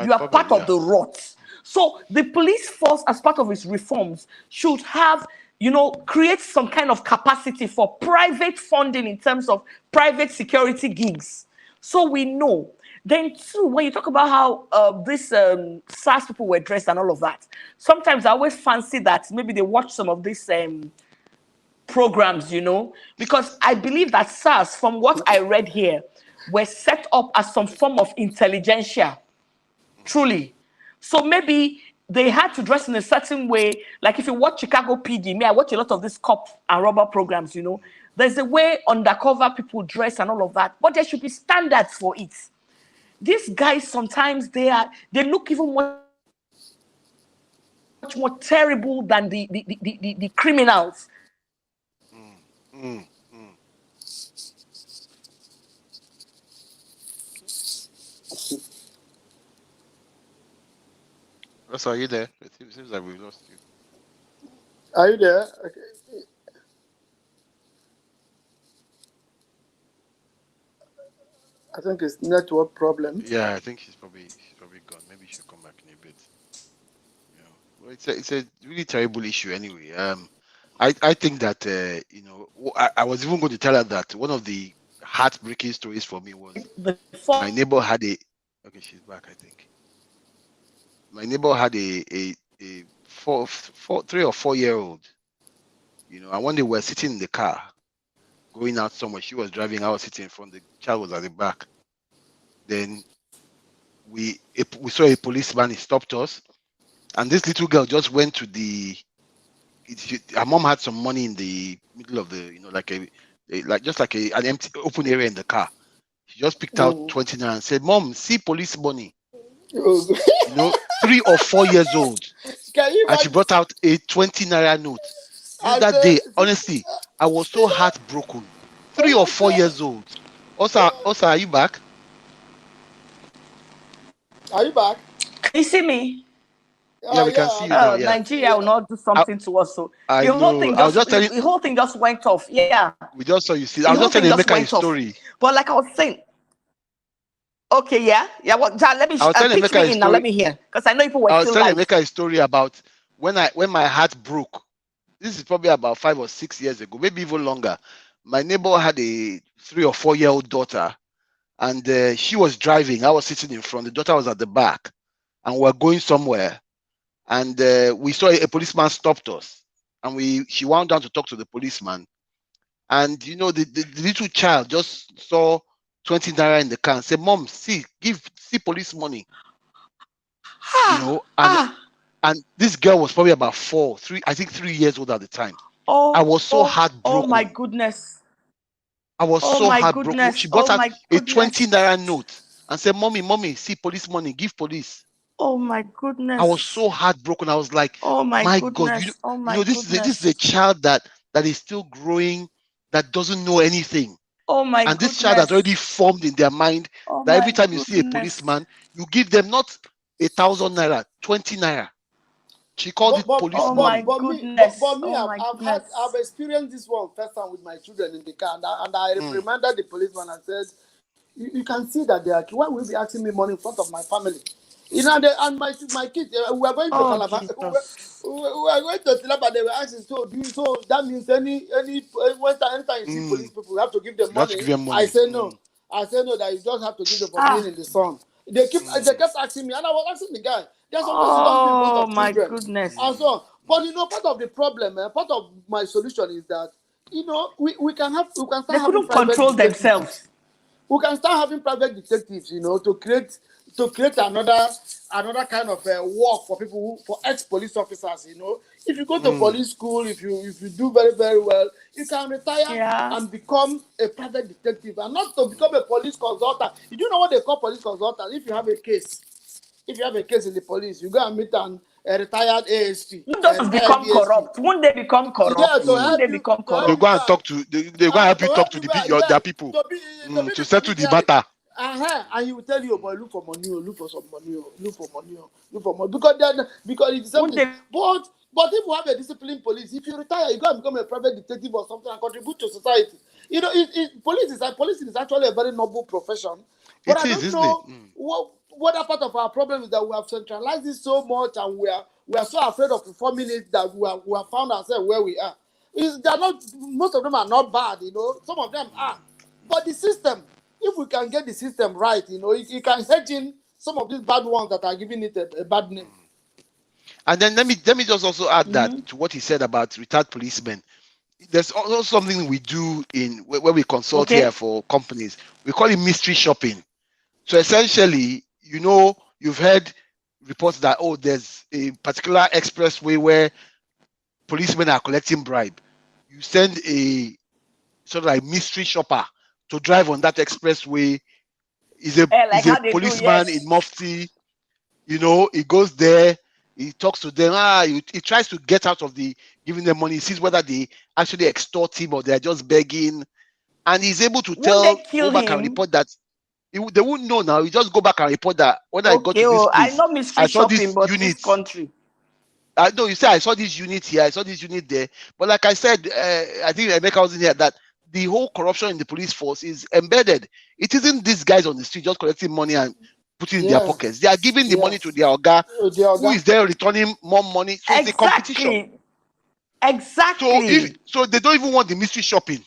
You are part of the rot. So the police force, as part of its reforms, should have, create some kind of capacity for private funding in terms of private security gigs. So we know. Then too, when you talk about how this SARS people were dressed and all of that, sometimes I always fancy that maybe they watch some of these programs, because I believe that SARS, from what I read here, were set up as some form of intelligentsia, truly. So maybe they had to dress in a certain way. Like if you watch Chicago PD, I watch a lot of these cop and robber programs, there's a way undercover people dress and all of that, but there should be standards for it. These guys, sometimes they look even much more terrible than the criminals. Russ, are you there? It seems like we lost you. Are you there? Okay. I think it's network problem. Yeah, I think she's probably gone. Maybe she'll come back in a bit. Well, it's a really terrible issue anyway. I think that I was even going to tell her that one of the heartbreaking stories for me was my neighbor had a. Okay, she's back. I think my neighbor had a 3 or 4 year old. And one day we were sitting in the car, going out somewhere. She was driving. I was sitting in front. The child was at the back. Then we saw a policeman. He stopped us, and this little girl just went to her mom had some money in the middle of the, like an empty open area in the car. She just picked out 20 naira and said, "Mom, see police money." 3 or 4 years old, and she brought out a 20 naira note. That day, honestly, I was so heartbroken. 3 or 4 years old. Also, are you back? Are you back? Can you see me? Yeah, we can see you now. Yeah. Nigeria will not do something to us. So I the whole know. thing I was just telling the whole thing just went off. Yeah. We just saw you see. I was just telling Emeka a story. But like I was saying, okay, yeah. Well, let me pitch me in now. Let me hear, because I know people were still live. I was telling Emeka a story about when my heart broke. This is probably about 5 or 6 years ago, maybe even longer. My neighbor had a 3 or 4 year old daughter, and she was driving. I was sitting in front. The daughter was at the back, and we were going somewhere. And we saw a policeman stopped us, and she wound down to talk to the policeman. And the little child just saw 20 naira in the car and said, "Mom, see police money." And this girl was probably about 3 years old at the time. I was so heartbroken. Oh my goodness. I was so heartbroken. Goodness. She brought out a 20 naira note and said, "Mommy, see police money, give police." Oh my goodness. I was so heartbroken. I was like, oh my goodness. God. This is a child that is still growing, that doesn't know anything. Oh my And this child has already goodness. formed in their mind Oh that every my time you see a goodness. policeman, you give them not 1,000 naira, 20 naira. She called it police Oh money. my goodness. But me, Oh my goodness. I've experienced this one first time with my children in the car, and I Mm, reprimanded the policeman and said, you can see that they are. Why will you be asking me money in front of my family? You know, and my kids, we are going to Oh Calabar. Jesus. We are going to Calabar. They were asking, so that means anytime you see mm. police people, you have to give them You have to money. give them I money. say no. I say no. That you just have to give them for being Ah. in the sun. They Mm, kept asking me, and I was asking the guy. There's some things you don't do in front Oh of my children, goodness. and so on. But part of the problem, part of my solution is that we can They start having couldn't private control detectives. themselves. We can start having private detectives, to create another kind of work for people for ex-police officers. If you go to mm. police school, if you do very very well, you can retire Yeah. and become a private detective, and not to become a police consultant. You do know what they call police consultant? If you have a case in the police, you go and meet a retired ASP, Won't a just retired become DSP. corrupt? Won't they become Yeah, corrupt? to Won't help they you, become to help They you corrupt? go go and and talk to they go and help to you talk help to you go and their people be to the settle the judiciary. matter. And he will tell you, boy, look for money, look for some money, look for money, look for money. Because it's Won't something. they? But if you have a disciplined police, if you retire, you go and become a private detective or something and contribute to society. Policing is actually a very noble profession. But It I is, don't isn't it? know what a part of our problem is, that we have centralized it so much, and we are so afraid of performing it, that we have found ourselves where we are. They're not, most of them are not bad, some of them are. But the system, if we can get the system right, it can hedge in some of these bad ones that are giving it a bad name. And then let me just also add that Mhm. to what he said about retired policemen. There's also something we do in where we consult here Okay. for companies. We call it mystery shopping. So essentially, you've heard reports that there's a particular expressway where policemen are collecting bribe. You send a sort of like mystery shopper to drive on that expressway. Is a Like is a how they do, policeman in yes. mufti. He goes there, he talks to them. He tries to get out of the giving them money. He sees whether they actually extort him or they're just begging, and he's able to Won't they go kill back and him? report that they wouldn't know now. You just go back and report that when I got Okay, to this oh, I place, know I mystery saw shopping, this but this unit. country. No, you say I saw this unit here, I saw this unit there. But like I said, I think Emeka was in here, that the whole corruption in the police force is embedded. It isn't these guys on the street just collecting money and putting in their Yeah, pockets. They are giving the money to yes. their Oga, The who Oga. is there returning more money. So it's a competition. Exactly. Exactly. So they don't even want the mystery shopping,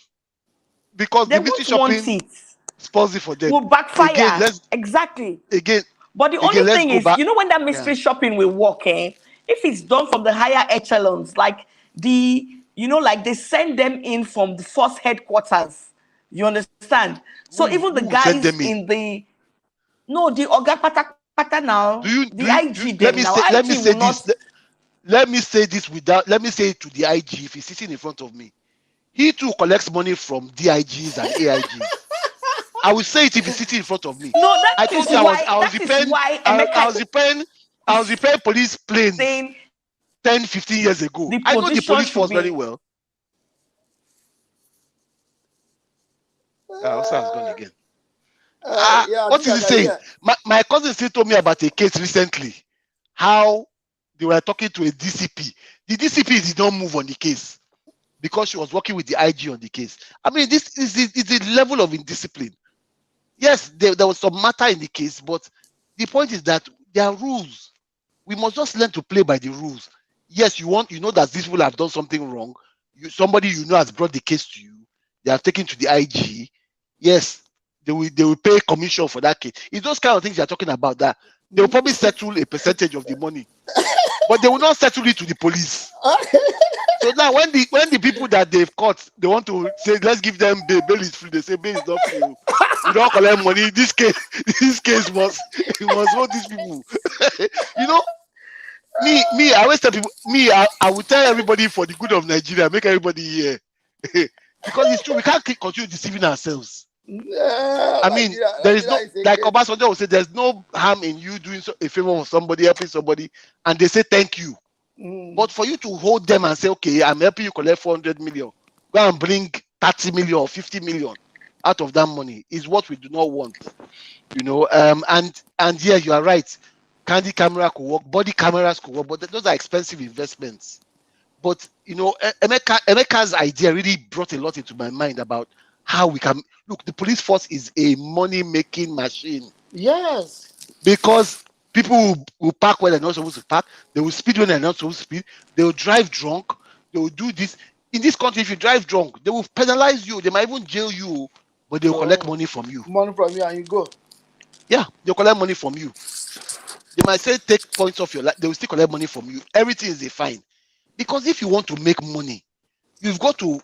because They the mystery won't want shopping it. spoils it for them. Will Again, backfire. Exactly. again, But the only let's thing go is, back. when that Yeah. mystery shopping will work, if it's done from the higher echelons, like like they send them in from the force headquarters. You understand? So even the Who will send guys them in? in the no, the Oga Pata now, the IG Let them me now, say IG will this. not. Let me say it to the IG if he's sitting in front of me. He too collects money from DIGs and AIGs. I will say it if he's sitting in front of me. No, I told you I was that is repairing why I Emeka was repairing police is planes saying 10, 15 years ago. the I know the position police should force very be well. Osa has gone again. Yeah, I What think is I he can saying? hear. My cousin still told me about a case recently. How they were talking to a DCP. The DCP did not move on the case because she was working with the IG on the case. I mean, this is the level of indiscipline. Yes, there was some matter in the case, but the point is that there are rules. We must just learn to play by the rules. Yes, you know that these people have done something wrong. Somebody has brought the case to you. They have taken to the IG. Yes, they will pay commission for that case. It's those kind of things you're talking about, that they will probably settle a percentage of the money, but they will not settle it to the police. So now when the people that they've caught, they want to say, let's give them bail. Bail is free. They say bail is not free. We don't collect money. This case must hold these people. you know, I always tell people, I will tell everybody, for the good of Nigeria, make everybody hear. Because it's true, we can't continue deceiving ourselves. I mean, there is no, Nigeria is like again. Obasanjo will say, there's no harm in you doing a favor for somebody, helping somebody, and they say thank you. But for you to hold them and say, okay, I'm helping you collect 400 million, go and bring 30 million or 50 million, out of that money is what we do not want. And yeah, you are right. Candy camera could work, body cameras could work, but those are expensive investments. But Emeka's idea really brought a lot into my mind about how we can look. The police force is a money-making machine. Yes. Because people will park where they're not supposed to park. They will speed when they're not supposed to speed. They will drive drunk. They will do this. In this country, if you drive drunk, they will penalize you. They might even jail you, but they will collect money from you. Money from you and you go. Yeah, they'll collect money from you. They might say take points off your life. They will still collect money from you. Everything is a fine. Because if you want to make money, you've got to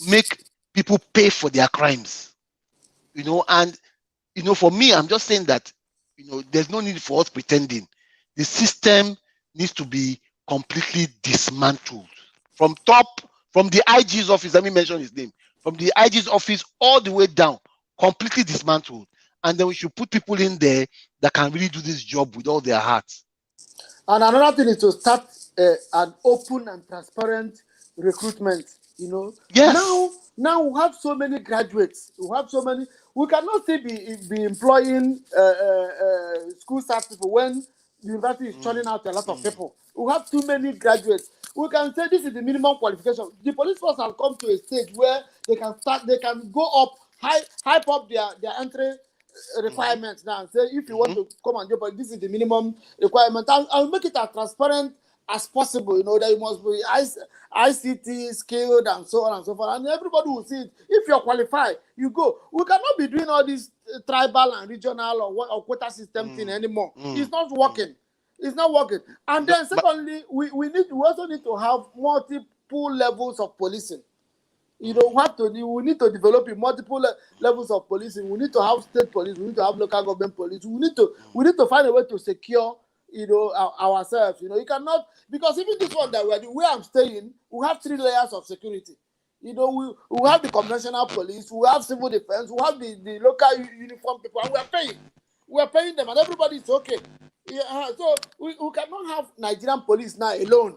make people pay for their crimes. And for me, I'm just saying that there's no need for us pretending. The system needs to be completely dismantled from top, from the IG's office. Let me mention his name. From the IG's office all the way down, completely dismantled. And then we should put people in there that can really do this job with all their hearts. And another thing is to start an open and transparent recruitment. Yes. Now we have so many graduates. We cannot still be employing school staff people when the university is churning out a lot of people. We have too many graduates. We can say this is the minimum qualification. The police force has come to a stage where they can go up, hype up their entry requirements now and say if you want to come and do, but this is the minimum requirement. I'll make it as transparent as possible. That you must be ICT skilled and so on and so forth, and everybody will see it. If you're qualified, you go. We cannot be doing all this tribal and regional or quota system thing anymore. It's not working. It's not working. And then secondly, we also need to have multiple levels of policing. We need to develop in multiple levels of policing. We need to have state police. We need to have local government police. We need to find a way to secure, ourselves. You cannot, because even this one that where I'm staying, we have 3 layers of security. We have the conventional police, we have civil defense, we have the local uniform people, and we are paying them, and everybody is okay. So we cannot have Nigerian police now alone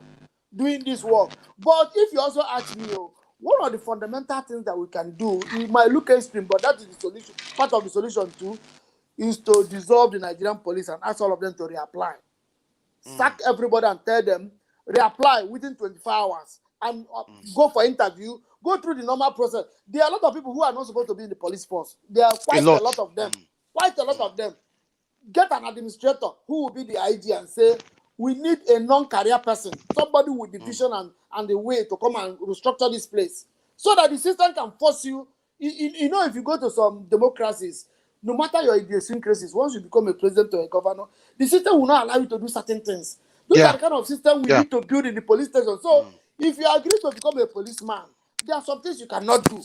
doing this work. But if you also ask me, one of the fundamental things that we can do, it might look extreme, but that is the solution. Part of the solution too is to dissolve the Nigerian police and ask all of them to reapply. Sack everybody and tell them, reapply within 24 hours and go for interview, go through the normal process. There are a lot of people who are not supposed to be in the police force. There are quite a lot of them. Quite a lot of them. Get an administrator who will be the IG and say, we need a non-career person, somebody with the vision and the way to come and restructure this place, so that the system can force you. If you go to some democracies, no matter your idiosyncrasies, once you become a president or a governor, the system will not allow you to do certain things. Those are the kind of system we need to build in the police station. So if you agree to become a policeman, there are some things you cannot do.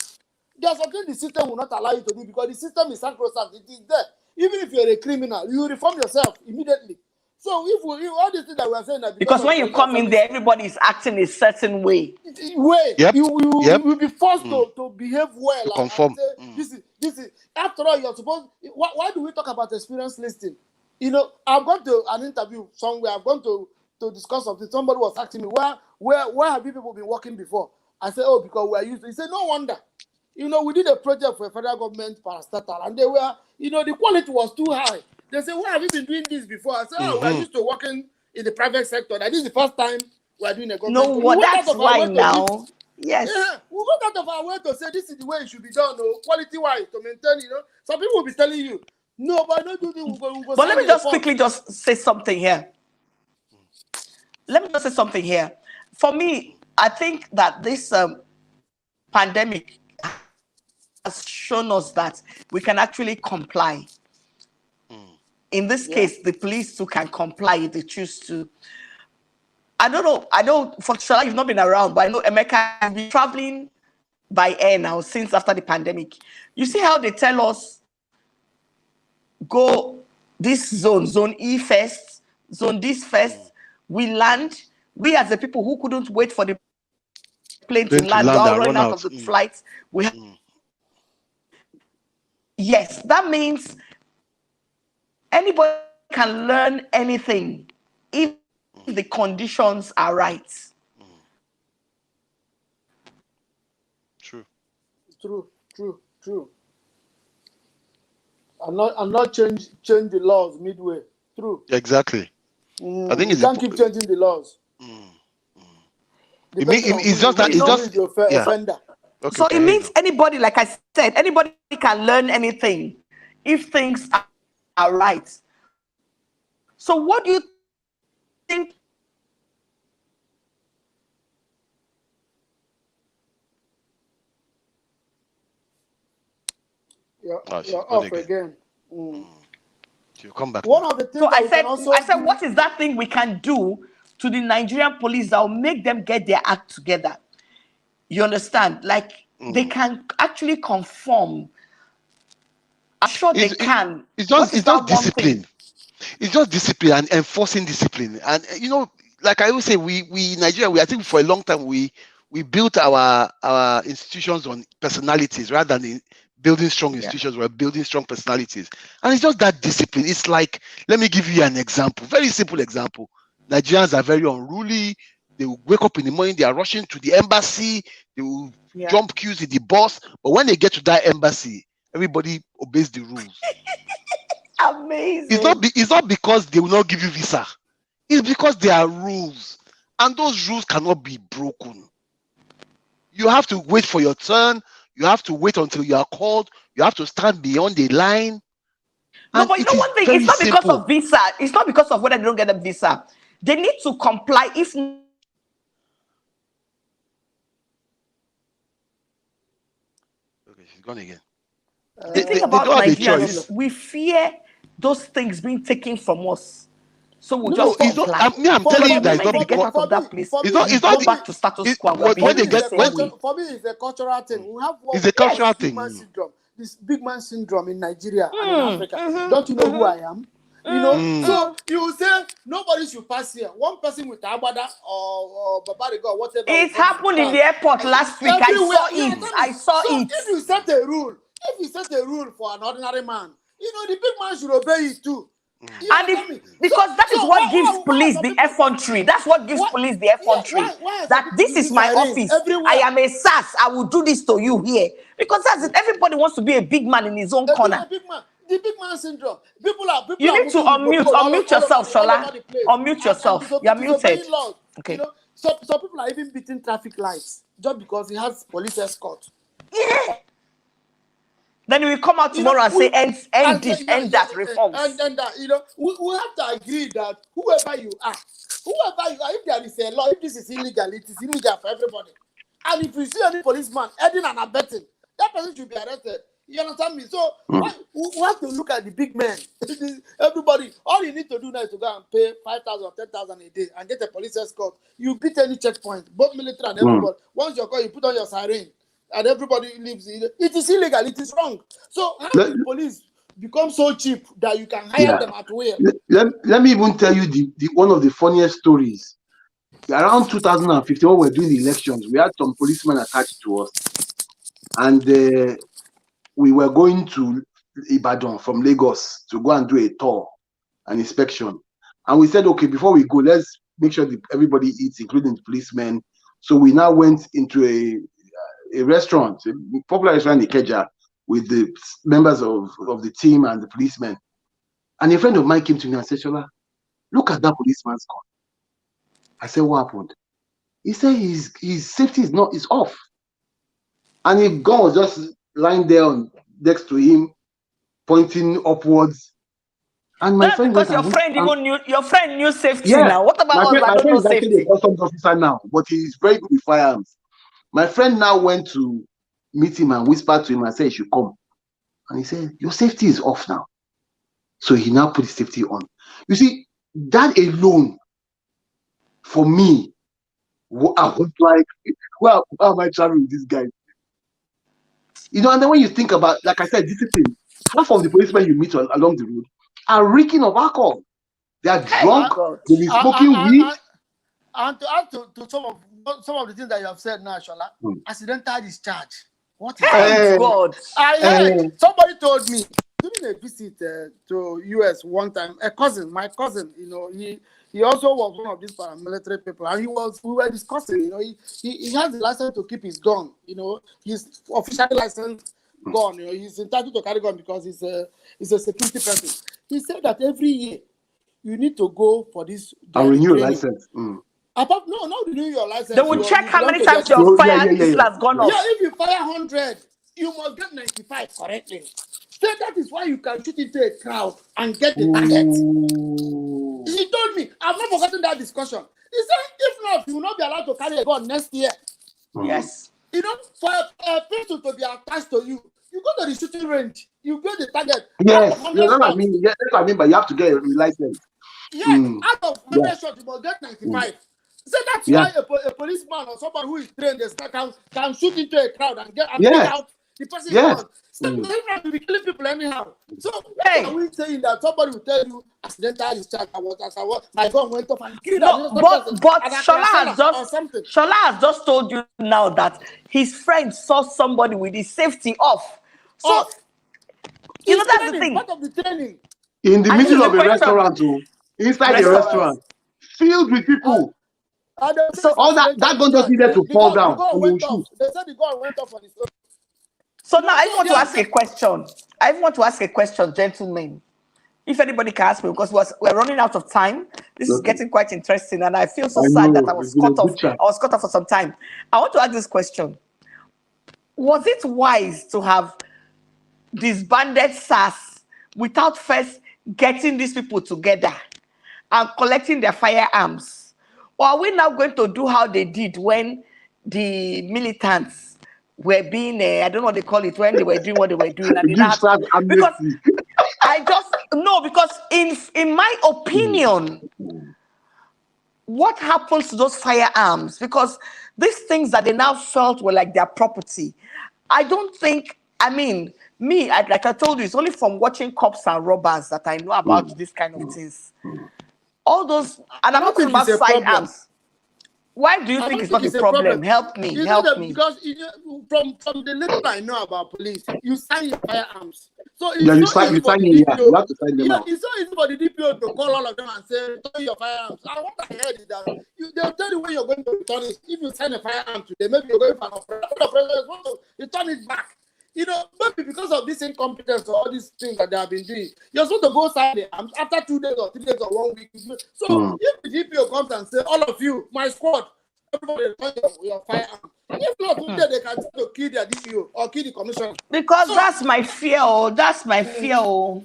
There are some things the system will not allow you to do because the system is sacrosanct. It is there. Even if you're a criminal, you reform yourself immediately. So if all these things that we are saying that because when you come in there, everybody is acting a certain way. You will be forced to behave well to conform. And say, this is after all you're supposed. Why do we talk about experience listing? I've gone to an interview somewhere. I've gone to discuss something. Somebody was asking me where have you people been working before? I said, because we are used to. He said, no wonder. We did a project for a federal government parastatal, and they were, the quality was too high. They say, why have you been doing this before? I said, we're used to working in the private sector. That is the first time we're doing a government. No, that's why now. Yes. Yeah, we go out of our way to say this is the way it should be done, quality-wise, to maintain, Some people will be telling you, no, but not do this. But let me just quickly say something here. For me, I think that this pandemic has shown us that we can actually comply. In this case, the police too can comply if they choose to. I don't know. I know for Shola, you've not been around, but I know Emeka has been traveling by air now since after the pandemic. You see how they tell us, go this zone E first, zone this first. We land. We as the people who couldn't wait for the plane to land, running out of the flights. We have. Yes, that means anybody can learn anything if the conditions are right. True. I'm not change the laws midway through. Exactly. I think You it's can't keep changing the laws. Depending on it's just that it's who just is the yeah. offender. Okay, So we can it hear you means now. anybody, like I said, anybody can learn anything if things are right. So what do you think? She's You're gone off again. again. She'll come back One now. of the So things that we can also I said, do. what is that thing we can do to the Nigerian police that will make them get their act together? You understand? Like they can actually conform. I'm sure they It's, it, can. it's What just is it's just that one discipline. thing? It's just discipline and enforcing discipline. And like I always say, we in Nigeria, I think for a long time we built our institutions on personalities rather than building strong institutions. We're building strong personalities, and it's just that discipline. It's like, let me give you an example, very simple example. Nigerians are very unruly. They will wake up in the morning, they are rushing to the embassy, they will jump queues in the bus, but when they get to that embassy, everybody obeys the rules. Amazing. It's not because they will not give you visa. It's because there are rules, and those rules cannot be broken. You have to wait for your turn. You have to wait until you are called. You have to stand beyond the line. No, And but you it know is one thing, very it's not because simple. of visa. It's not because of whether they don't get a visa. They need to comply. If Okay, she's gone again. the thing They about don't have a Nigerians choice. is we fear those things being taken from us. So we'll No, just It's not. comply. I'm for, telling Because you for the that me, it's moment not they for get me, because out of that place, for me, it's we not go for me, back to status quo and we're for when me, they behaving the get same way. for me, it's a cultural thing. We have it's a what we cultural call big man thing. syndrome. This big man syndrome in Nigeria and in Africa. Don't you know who I am? So you say nobody should pass here. One person with Abada or Babariga or whatever will It come to happened in pass. the airport last week. I Everywhere, saw you it. understand I me? saw So it. if you set a rule for an ordinary man, the big man should obey it too. You And understand me? because that is So what gives why are police some the people? effrontery. That's what gives Why, police the yeah, effrontery. why are some That people this is using my sirens office. I everywhere? am a SAS. I will do this to you here. Because that's it. Everybody wants to be a big man in his own corner. A big man, the big man syndrome. People are You need to moving with unmute. moped Unmute yourself, all Shola. over the place Unmute and yourself. You're muted. disobeying laws. Okay. So people are even beating traffic lights just because he has police escort. Yeah. Then we come out tomorrow and say, end this, end that, reforms. And we have to agree that whoever you are, if there is a law, if this is illegal, it is illegal for everybody. And if you see any policeman aiding and abetting, that person should be arrested. You understand me? So we have to look at the big men. Everybody, all you need to do now is to go and pay 5,000, 10,000 a day and get a police escort. You beat any checkpoint, both military and everybody. Once you're called, you put on your siren. And everybody lives in it. It is illegal, it is wrong. So how do the police become so cheap that you can hire them at will? Let me even tell you the one of the funniest stories. Around 2015, when we were doing the elections, we had some policemen attached to us, and we were going to Ibadan from Lagos to go and do a tour, an inspection. And we said, okay, before we go, let's make sure everybody eats, including the policemen. So we now went into a restaurant, a popular restaurant in Ikeja, with the members of the team and the policemen. And a friend of mine came to me and said, Shola, look at that policeman's gun. I said, what happened? He said his safety is off. And his gun was just lying there next to him, pointing upwards. And my friend because went your friend knew safety yeah, now. What about us my that don't friend know is actually safety? a customs officer now, but he's very good with firearms. My friend now went to meet him and whispered to him and said he should come. And he said, your safety is off now. So he now put his safety on. You see, that alone, for me, I was like, well, how am I traveling with this guy? And then when you think about, like I said, discipline, half of the policemen you meet along the road are reeking of alcohol. They are drunk, they'll be smoking weed. And to add to some of the things that you have said now, Shola, accidental discharge. What is Hey, that? God. I heard somebody told me during a visit to US one time, my cousin, he also was one of these paramilitary people, and we were discussing, he has the license to keep his gun, he's officially licensed gun. You know, he's entitled to carry gun because he's a security person. He said that every year you need to go for this And renew your training. license. Apart, no, not renew your license. They will You check how belong many to times their your team. fire pistol has gone off. Yeah, if you fire 100, you must get 95 correctly. So that is why you can shoot into a crowd and get the target. He told me, I've not forgotten that discussion. He said, if not, you will not be allowed to carry a gun next year. Yes. You know, for a pistol to be attached to you, you go to the shooting range, you get the target. Yes, that's what I mean. Yes, that's what I mean, but you have to get a license. Yes, out of 100 shots, you must get 95. So that's why a policeman or somebody who is trained can shoot into a crowd and pick out the person he wants. So they don't have to be killing people anyhow. So are we saying that somebody will tell you accidental discharge? My gun went off and killed but Shola has just told you now that his friend saw somebody with his safety off. So you know that's the thing. Part of the training. In the middle of a restaurant, inside the restaurant, filled with people. So all that gun just needed to fall down. They said the gun went off on his own. So now I want to ask a question. I want to ask a question, gentlemen. If anybody can ask me, because we're running out of time. This is getting quite interesting, and I feel so sad that I was cut off. I was cut off for some time. I want to ask this question: was it wise to have disbanded SARS without first getting these people together and collecting their firearms? Or are we now going to do how they did when the militants were being, I don't know what they call it, when they were doing what they were doing? And because in my opinion, what happens to those firearms? Because these things that they now felt were like their property, I don't think, like I told you, it's only from watching Cops and Robbers that I know about this kind of things. All those, and I'm not talking about sidearms. Why do you think it's not a problem? Help me. Because from the little I know about police, you sign your firearms. So it's you have to sign them out. It's so easy for the DPO to call all of them and say, return your firearms. And what I heard is that they'll tell you when you're going to return it. If you sign a firearm today, maybe you're going for an operation, return it back. You know, maybe because of this incompetence or all these things that they have been doing, you're supposed to go sign the arms after 2 days or 3 days or 1 week. So if the DPO comes and says, all of you, my squad, everybody return your firearm. If not, today they can try to kill their DPO or kill the commissioner. Because that's my fear. That's my fear. No,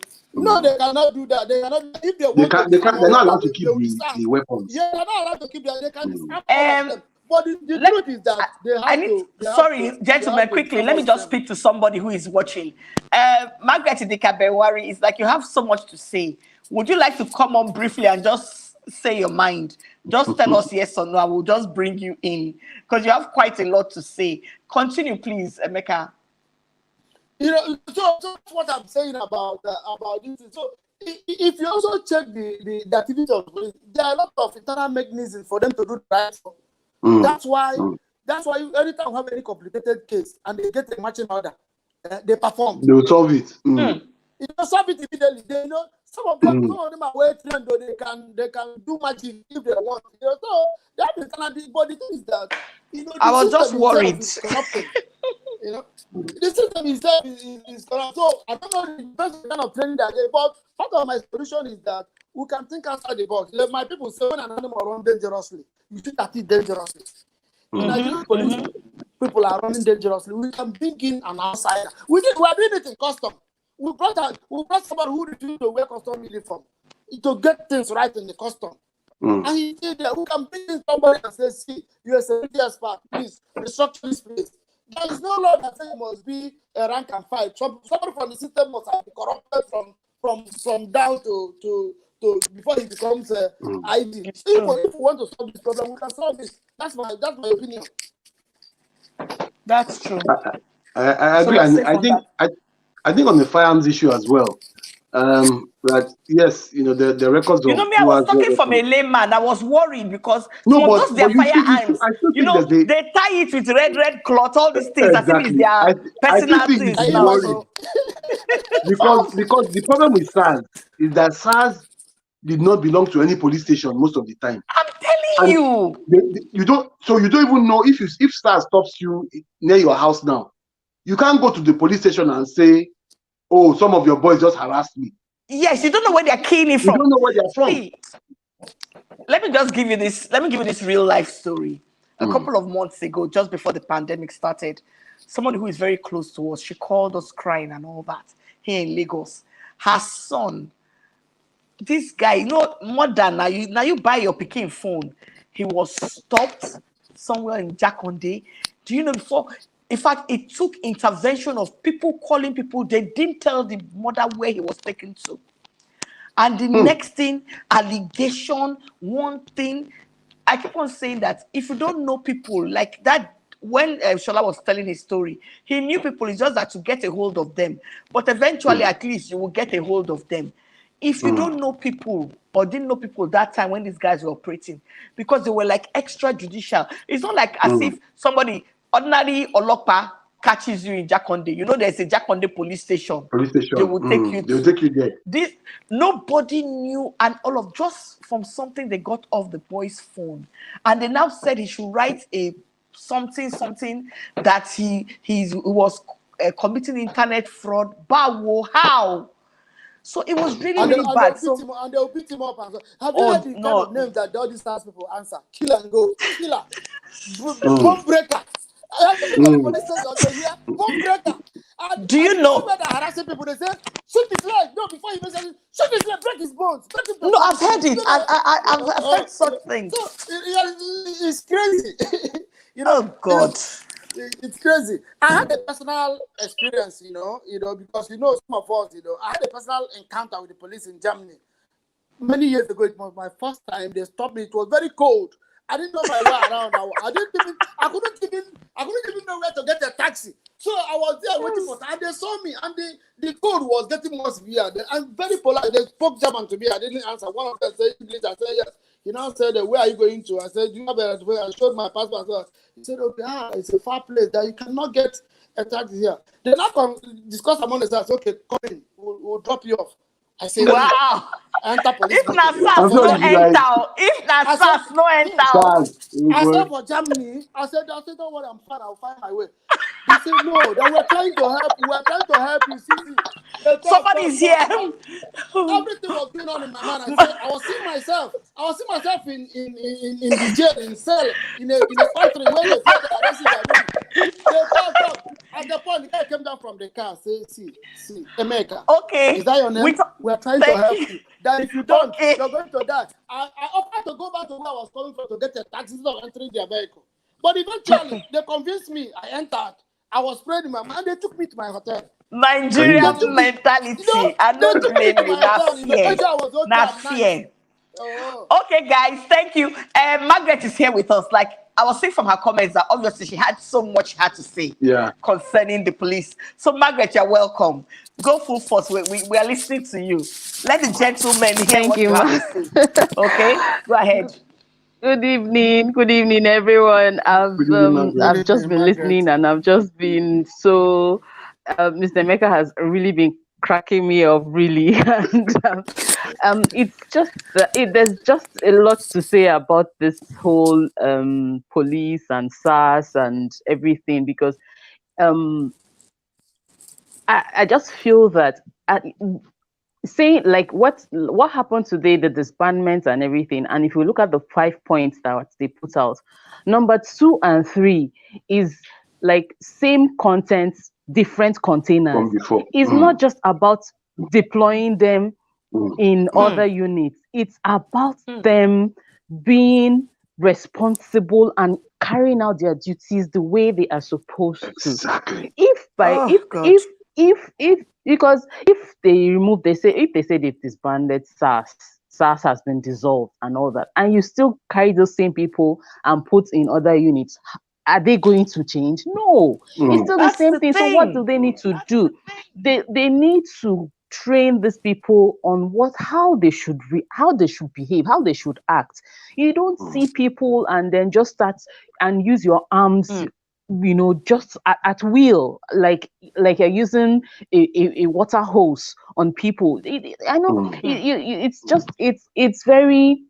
they cannot do that. They cannot. If they want, they're not allowed to keep the weapons. Yeah, they're not allowed to keep them. They can. But the truth is that they have sorry, gentlemen, quickly, let me just speak to somebody who is watching. Margaret Idikabewari, is like you have so much to say. Would you like to come on briefly and just say your mind? Just tell us yes or no. I will just bring you in because you have quite a lot to say. Continue, please, Emeka. You know, so what I'm saying about this is, so if you also check the activity of police, there are a lot of internal mechanisms for them to do that. That's why anytime you have any complicated case and they get a matching order, they perform. They will solve it. You know, solve it immediately. They know some of them are well trained, though they can do magic if they want. You know, so they have internal, but the thing is that I was just worried. You know, the system itself is corrupt. So I don't know the best kind of training that they, but part of my solution is that we can think outside the box. Like my people say, when an animal runs dangerously, you shoot at it dangerously. Nigerian police people are running dangerously. We can bring in an outsider. We are doing it in custom. We brought somebody who refused to wear custom uniform to get things right in the custom. And he said that we can bring in somebody and say, see, you're a security expert, please restructure this place. There is no law that says it must be a rank and file. Somebody from the system must have been corrupted from down to before he becomes ID. If we want to solve this problem, we can solve it. That's my opinion. That's true. I agree, and I think on the firearms issue as well. That yes, you know the records. You know me, I was talking from a layman. I was worried because just their firearms. They tie it with red cloth, all these things. Exactly. I think it's their personal things. Because the problem with SARS is that SARS did not belong to any police station most of the time. I'm telling you. You don't even know if SARS stops you near your house now. You can't go to the police station and say, "Oh, some of your boys just harassed me." Yes, you don't know where they're keying it You from. don't know where they're from. See, let me give you this real life story. A couple of months ago, just before the pandemic started, someone who is very close to us, she called us crying and all that here in Lagos. Her son, this guy, more than now you buy your Peking phone. He was stopped somewhere in Jakonde. Do you know before? In fact, it took intervention of people calling people. They didn't tell the mother where he was taken to. And the next thing, allegation, one thing. I keep on saying that if you don't know people like that, when Shola was telling his story, he knew people. It's just that to get a hold of them. But eventually, at least you will get a hold of them. If you don't know people or didn't know people that time when these guys were operating, because they were like extrajudicial. It's not like as if somebody, ordinary Olopa, catches you in Jakonde. You know, there's a Jakonde police station. Police station. They will take you. They will take you there. This nobody knew, and all of just from something they got off the boy's phone, and they now said he should write a something that he was committing internet fraud. But how? So it was really bad. And they'll beat him up. And so, have you heard the kind of names that all these stars people answer? Kill and go, killer, bomb breaker. Bomb breaker. And, do you know? That harassing people, they say, shoot his leg. No, before you mention it, shoot his leg, break his bones. No, I've heard it. I've heard such things. So it's crazy. Oh God. It's crazy. I had a personal experience, because some of us, I had a personal encounter with the police in Germany many years ago. It was my first time. They stopped me. It was very cold. I didn't know my way around. I couldn't even know where to get a taxi. So I was there waiting for, and they saw me, and the cold was getting more severe. I'm very polite. They spoke German to me. I didn't answer. One of them said English. I said yes. He now said, "Where are you going to?" I said, "Do you have a way?" I showed my passport. He said, "Okay, it's a far place that you cannot get a taxi here." They now discuss among themselves. Okay, come in. We'll drop you off. I said, "Wow." Enter police. If na SARS no enter, if na SARS no enter. I said for Germany. I said, don't worry, I'm fine. I'll find my way. They said, no, that we're trying to help. We're trying to help you. See, somebody's here. Everything was going on in my mind. I was seeing myself in the jail, in cell, in a factory where they said that arrested me. They talk. At the point, the guy came down from the car. Say, see, Emeka. Okay. Is that your name? We're trying to help you. That if you don't, you're going to die. I offered to go back to where I was coming from to get a taxi instead of entering their vehicle. But eventually, they convinced me. I entered. I was praying in my mind. They took me to my hotel. Nigerian mentality. I don't blame you. Not fear. Oh. Okay, guys, thank you. Margaret is here with us. Like I was seeing from her comments that obviously she had so much she had to say concerning the police. So Margaret, you're welcome. Go full force. We are listening to you. Let the gentlemen hear what you have to say. Okay, go ahead. Good evening, everyone. I've just been listening, and I've just been so. Mr. Emeka has really been cracking me up, really, and it's just there's just a lot to say about this whole police and SARS and everything, because I just feel that saying like what happened today, the disbandment and everything, and if you look at the 5 points that they put out, number 2 and 3 is like same content, different containers. It's not just about deploying them in other units. It's about them being responsible and carrying out their duties the way they are supposed to. Exactly. Because if they remove, if they say they've disbanded SARS has been dissolved and all that, and you still carry those same people and put in other units, are they going to change? No, it's still the same thing. So what do they need to do? They need to train these people on how they should behave, how they should act. You don't see people and then just start and use your arms, just at will, like you're using a water hose on people. I know it's very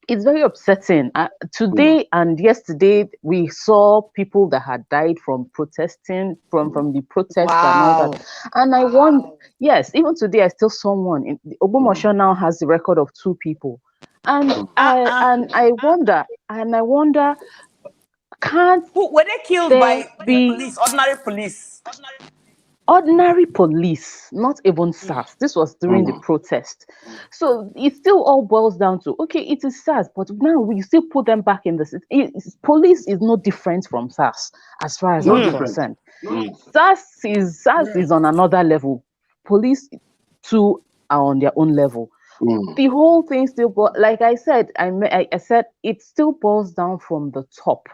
it's very upsetting. Today and yesterday, we saw people that had died from protesting, from the protests and all Wow. that. And I wonder, yes, even today, I still saw one. Ogbomosho now has the record of 2 people, and Uh-uh. I wonder, can't Who were they killed there by be police, ordinary police? ordinary police, not even SARS? This was during the protest. So it still all boils down to, okay, it is SARS, but now we still put them back in the system. Police is no different from SARS as far as No I'm different. concerned. SARS is on another level. Police too are on their own level. The whole thing still, but like I said, I said it still boils down from the top.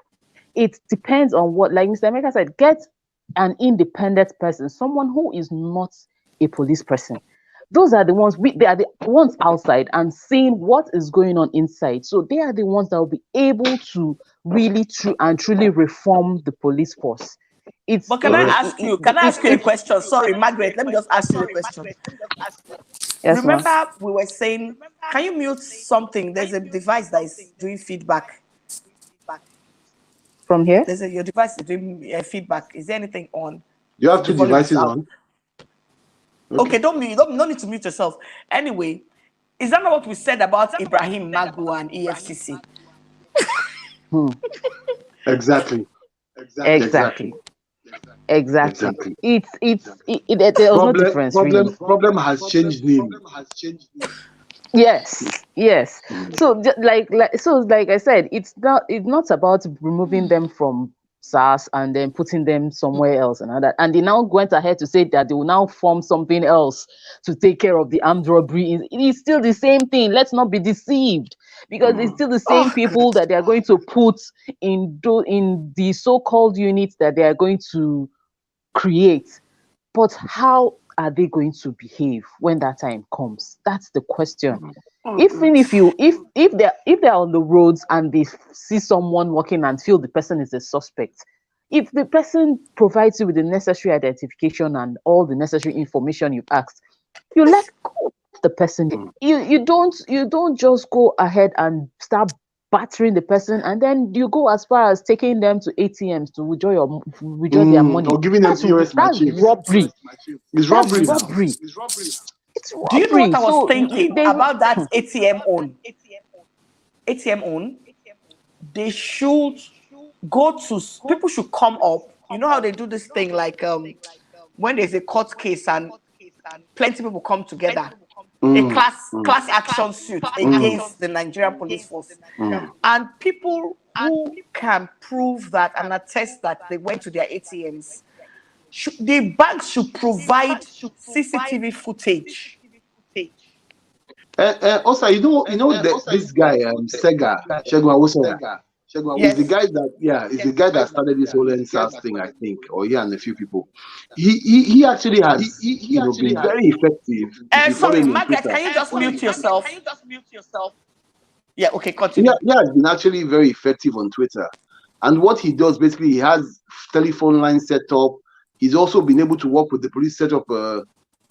It depends on what, like Mr. Emeka said, get an independent person, someone who is not a police person. Those are the ones, they are the ones outside and seeing what is going on inside. So they are the ones that will be able to really truly reform the police force. But can I ask you a question? Sorry, Margaret, let me just ask you a question. Yes, ma'am. Remember, we were saying, can you mute something? There's a device that is doing feedback. From here? Your device is doing feedback. Is there anything on? You have The 2 volume is devices out. on. Okay, don't need to mute yourself. Anyway, is that not what we said about Ibrahim Magu and EFCC? Exactly. Exactly. There was no difference really. Problem has changed name. Yes. So like I said, it's not about removing them from SARS and then putting them somewhere else and all that. And they now went ahead to say that they will now form something else to take care of the armed robbery. It is still the same thing. Let's not be deceived, because it's still the same people that they are going to put in the so-called units that they are going to create. But how are they going to behave when that time comes? That's the question. Even if they're on the roads and they see someone walking and feel the person is a suspect, if the person provides you with the necessary identification and all the necessary information you've asked, you let go of the person. You don't just go ahead and start battering the person, and then you go as far as taking them to ATMs to withdraw their money. Or giving them POS That's machines. robbery. It's That's robbery now. robbery. It's Do you know what robbery. I was So thinking they about that ATM own? ATM own. They should people should come up. You know how they do this thing, like when there's a court case and plenty of people come together, a class action suit against the Nigerian police force, and people who can prove that and attest that they went to their ATMs, the banks should provide CCTV footage. Also, this guy, Sega, Segun Awosega, is the Yes. guy that started this whole NSAS thing, I think, or he and a few people. He actually has been very effective. If you follow Sorry, him on Margaret, Twitter. can you just mute yourself? Yeah, okay, continue. He has been actually very effective on Twitter. And what he does, basically, he has telephone lines set up. He's also been able to work with the police, set up a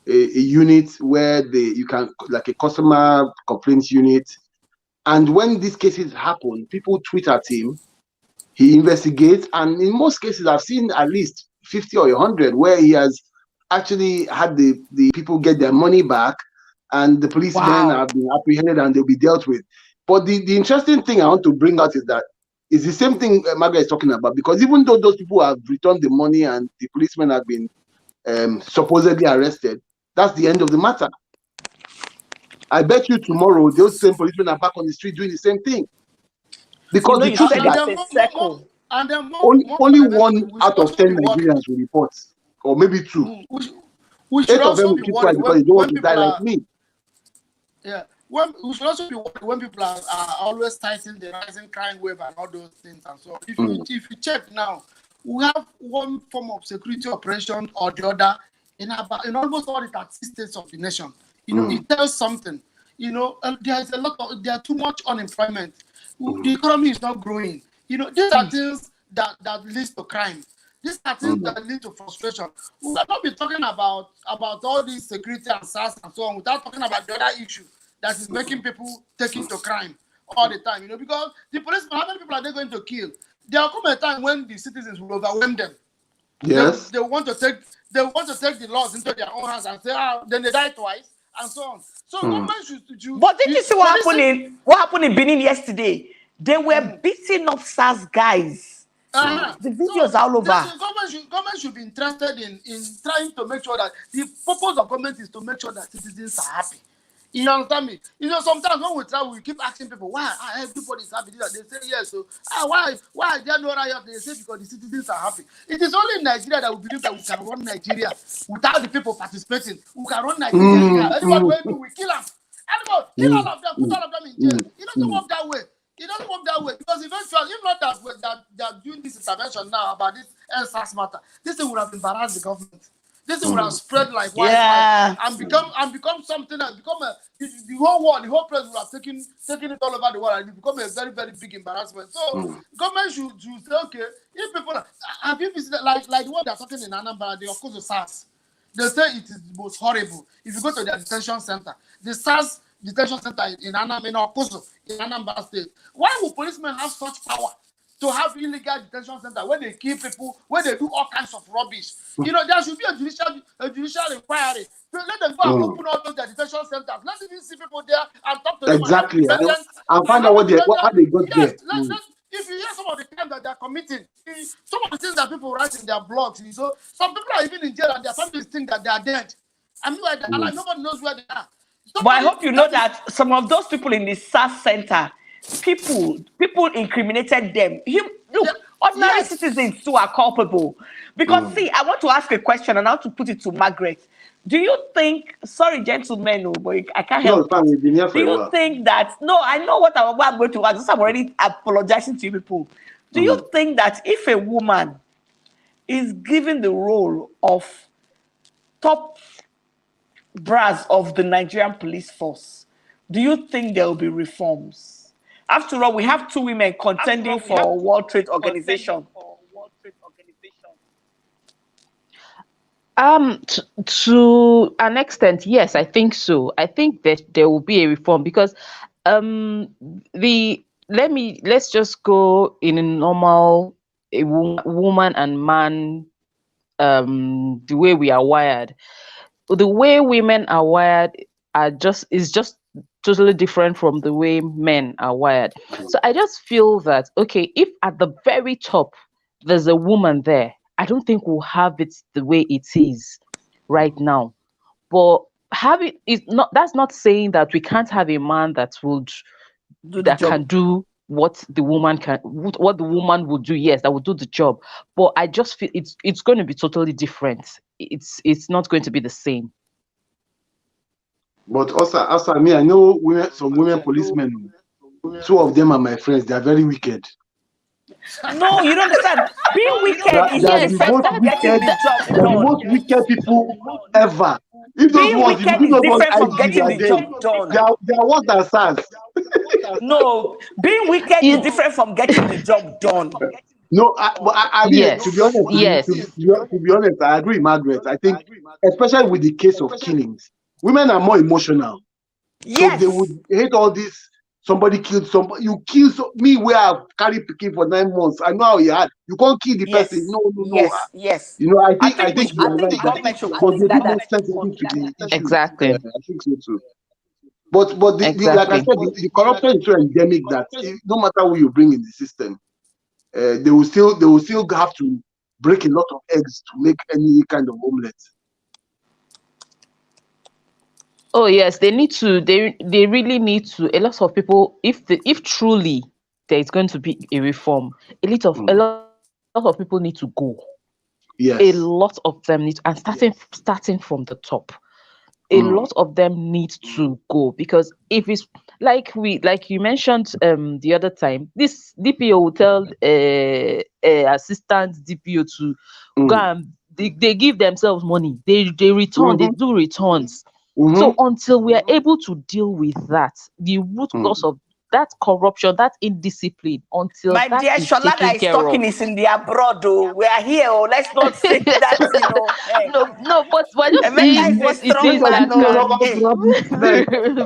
unit where you can, like a customer complaints unit. And when these cases happen, people tweet at him, he investigates. And in most cases, I've seen at least 50 or 100 where he has actually had the people get their money back, and the policemen have been apprehended and they'll be dealt with. But the interesting thing I want to bring out is that it's the same thing Margaret is talking about, because even though those people have returned the money and the policemen have been supposedly arrested, that's the end of the matter. I bet you tomorrow those same policemen are back on the street doing the same thing. Because the truth is that only 1 out of 10 Nigerians will report, or maybe 2. 8 of them will keep quiet because they don't want to die like me. Yeah. We should also be worried when people are always citing the rising crime wave and all those things. And so if you check now, we have one form of security operation or the other in almost all the 30 states of the nation. It tells something. There are too much unemployment. The economy is not growing. These are things that leads to crime. These are things that lead to frustration. We cannot be talking about all these security and SARS and so on without talking about the other issue that is making people take into crime. all the time, because the policemen, how many people are they going to kill? There will come a time when the citizens will overwhelm them. Yes. They want to take the laws into their own hands and say, then they die twice and so on. So government should. But did you see what happened in Benin yesterday? They were beating up SARS guys. The videos all over. Government should be interested in trying to make sure that the purpose of government is to make sure that citizens are happy. You understand me? Sometimes when we travel, we keep asking people why everybody is happy. They say yes. So why are there no riots? They say because the citizens are happy. It is only in Nigeria that we believe that we can run Nigeria without the people participating. We can run Nigeria. Anybody we kill them. Anybody kill all of them, put all of them in jail. It doesn't work that way. It doesn't work that way because eventually, if not that they are doing this intervention now about this SARS matter, this thing would have embarrassed the government. This thing would have spread like wildfire and become something that the whole world, the whole press would have taken it all over the world and it become a very, very big embarrassment. So government should say, okay, if people have you visited like the one they're talking in Anambra, the of course the SARS, they say it is the most horrible. If you go to their detention center, the SARS detention center in Okozo, in Anambra State, why would policemen have such power to have illegal detention center where they kill people, where they do all kinds of rubbish? There should be a judicial inquiry. So let them go and open all those detention centers. Let's even see people there and talk to them. Exactly. And find out how they got there. If you hear some of the crimes that they are committing, some of the things that people write in their blogs, so some people are even in jail and their families think that they are dead. I mean, like nobody knows where they are. But I hope you know that some of those people in the SARS center, people incriminated them. Ordinary citizens too are culpable. Because see, I want to ask a question and I want to put it to Margaret. Do you think, sorry, gentlemen, but I can't help. No, we've been here for do you think that, no, I know what I'm going to ask. I'm already apologizing to you people. Do you think that if a woman is given the role of top brass of the Nigerian police force, do you think there will be reforms? After all, we have two women contending for World Trade Organization. To an extent, yes, I think so. I think that there will be a reform because let's just go in a normal woman and man, the way we are wired. The way women are wired is just totally different from the way men are wired. So I just feel that, okay, if at the very top there's a woman there, I don't think we'll have it the way it is right now. But that's not saying that we can't have a man that can do what the woman would do. Yes, that would do the job. But I just feel it's going to be totally different. It's not going to be the same. But also I know some women policemen. Two of them are my friends. They are very wicked. No, you don't understand. Being wicked is the most wicked people ever. If those being wicked is different from getting the job done. They are worse than SARS. No, being wicked is different from getting the job done. No, I mean, yes. to be honest, I agree, Margaret. I think, especially with the case of killings, women are more emotional. Yes. So they would hate all this. Somebody killed somebody. You kill me where I've carried picking for 9 months. I know how he had. You can't kill the person. No. Yes. I think the government should consider that. Exactly. I think so too. But like I said, the corruption is so endemic that no matter who you bring in the system, they will still have to break a lot of eggs to make any kind of omelette. Oh yes, they need to. They really need to. A lot of people, if truly there is going to be a reform, a lot of people need to go. Yes. A lot of them need, and starting from the top. A lot of them need to go, because if it's like you mentioned the other time, this DPO will tell assistant DPO to go and they give themselves money. They return. They do returns. So until we are able to deal with that, the root cause of that corruption, that indiscipline, until my that dear is Shola that is talking is in the abroad. We are here. Let's not say that. No, but we're just saying what it is.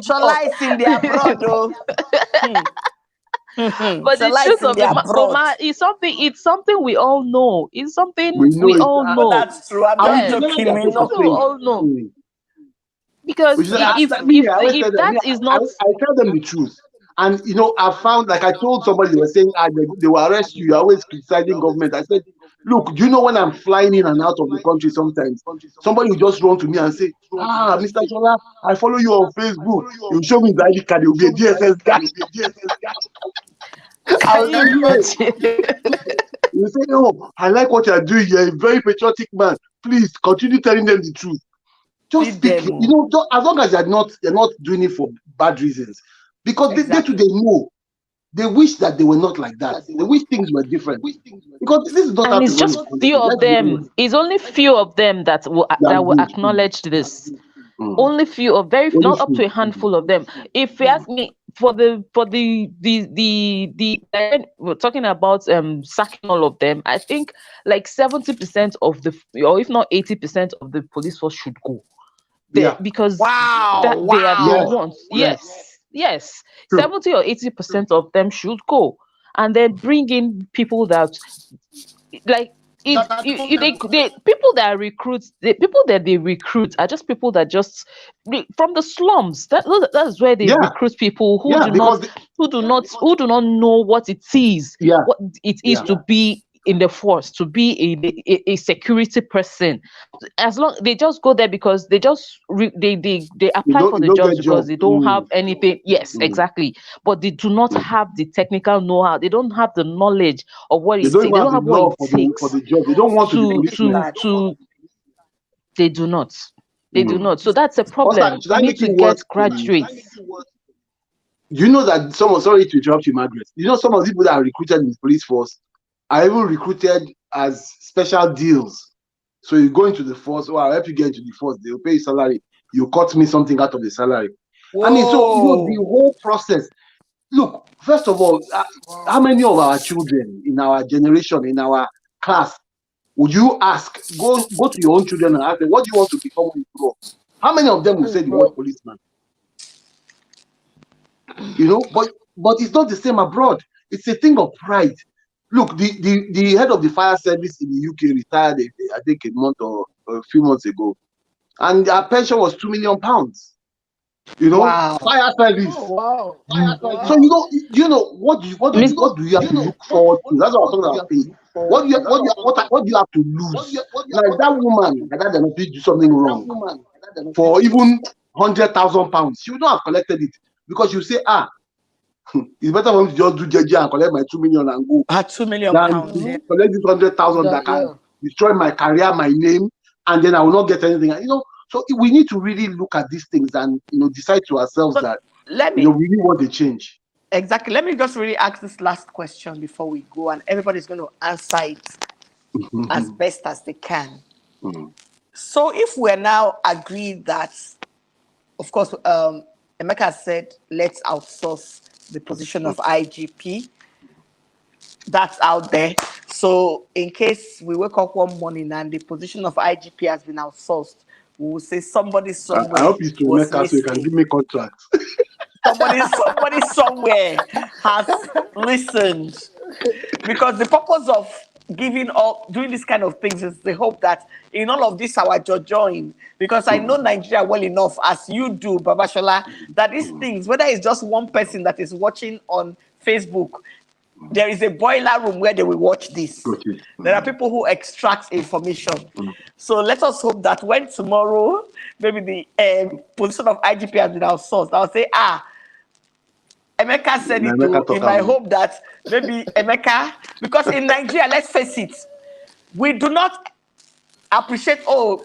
Shola is in the abroad. But It's a the life truth in of the the abroad. it's something we all know. It's something We know we it. all Oh, know. that's true. I'm And not we should Yes, never be joking. We it's afraid to know. something we say it. all know. Mm. Because We should, That's me, I always if tell them, that is not I tell them the truth. And I found, like I told somebody, they were saying, they will arrest you. You're always criticizing government. I said, look, do you know when I'm flying in and out of the country sometimes, somebody will just run to me and say, Mr. Shola, I follow you on Facebook. You show me the ID card, you'll be a DSS guy. can I'll say, you yes. imagine? You say, oh, I like what you're doing. You're a very patriotic man. Please continue telling them the truth. Just Feed speak. them. As long as they're not doing it for bad reasons, because Exactly. they know. They wish that they were not like that. They wish things were different. Because this is not how And to it's run just a country. few of Let's be them. honest. It's only few of them that That's will good. acknowledge this. Mm. Only few of very Only not up to few. a handful of them. If you ask me, for the when we're talking about sacking all of them, I think like 70% of or if not 80% of the police force should go. Yeah. Because Wow. that they are the Yes. Wow. ones. Yes. True. 70 or 80% of them should go. And then bring in people that like it That are you, they dependable. people that recruit the people that they recruit are just people that just from the slums. That's where they Yeah. recruit people who Yeah. do not Because know what it is, yeah. what it is Yeah. to be in the force, to be a security person. As long they just go there because they just they apply for You the don't jobs get because job. they don't have anything. Yes, Mm. exactly. But they do not Mm. have the technical know-how. They don't have the knowledge of what They it don't takes. even They have don't the have what love it for takes the job. They don't want to be to Thank you, policemen. Dad. they do not. They do Mm. not. So that's a Also, problem. should We I need make to it get worse? graduates. Do you know that sorry to interrupt you, Margaret. You know some of the people that are recruited in the police force are even recruited as special deals. So you go into the force, I'll help you get into the force. They'll pay you salary. You cut me something out of the salary. I mean, so the Whoa. whole process. Look, first of all, how many of our children in our generation, in our class, would you ask? Go to your own children and ask them, what do you want to become when you grow up? How many of them will say the word policeman? But it's not the same abroad. It's a thing of pride. Look, the head of the fire service in the UK retired, I think, a month or a few months ago, and our pension was £2 million. Wow. Fire service. Oh wow. So Wow. Miss, what do you have to look forward to? That's what I'm talking about. Pay. What do you have to lose? Like that woman, that they did do something wrong for even £100,000, she would not have collected it because you say, it's better for me to just do JJ and collect my 2 million and go Had 2 million than pounds. to Yeah. collect this 100,000 Yeah, that can yeah. destroy my career, my name, and then I will not get anything. So we need to really look at these things and decide to ourselves So that let we me really want a change. exactly let me just really ask this last question before we go, and everybody's going to answer it as best as they can. So if we're now agreed that, of course, Emeka said, let's outsource the position of IGP. That's out there. So in case we wake up one morning and the position of IGP has been outsourced, we will say somebody I somewhere hope it's to was Emeka so you can listening. give me contracts. Somebody somewhere has listened, because the purpose of doing this kind of things is the hope that in all of this our join, because I know Nigeria well enough as you do, Babashola, that these things, whether it's just one person that is watching on Facebook, there is a boiler room where they will watch this. Okay. There are people who extract information. So let us hope that when tomorrow maybe the position of IGP has been outsourced, I'll say, Emeka said it Emeka too, talk in my am. hope that maybe Emeka, because in Nigeria, let's face it, we do not appreciate,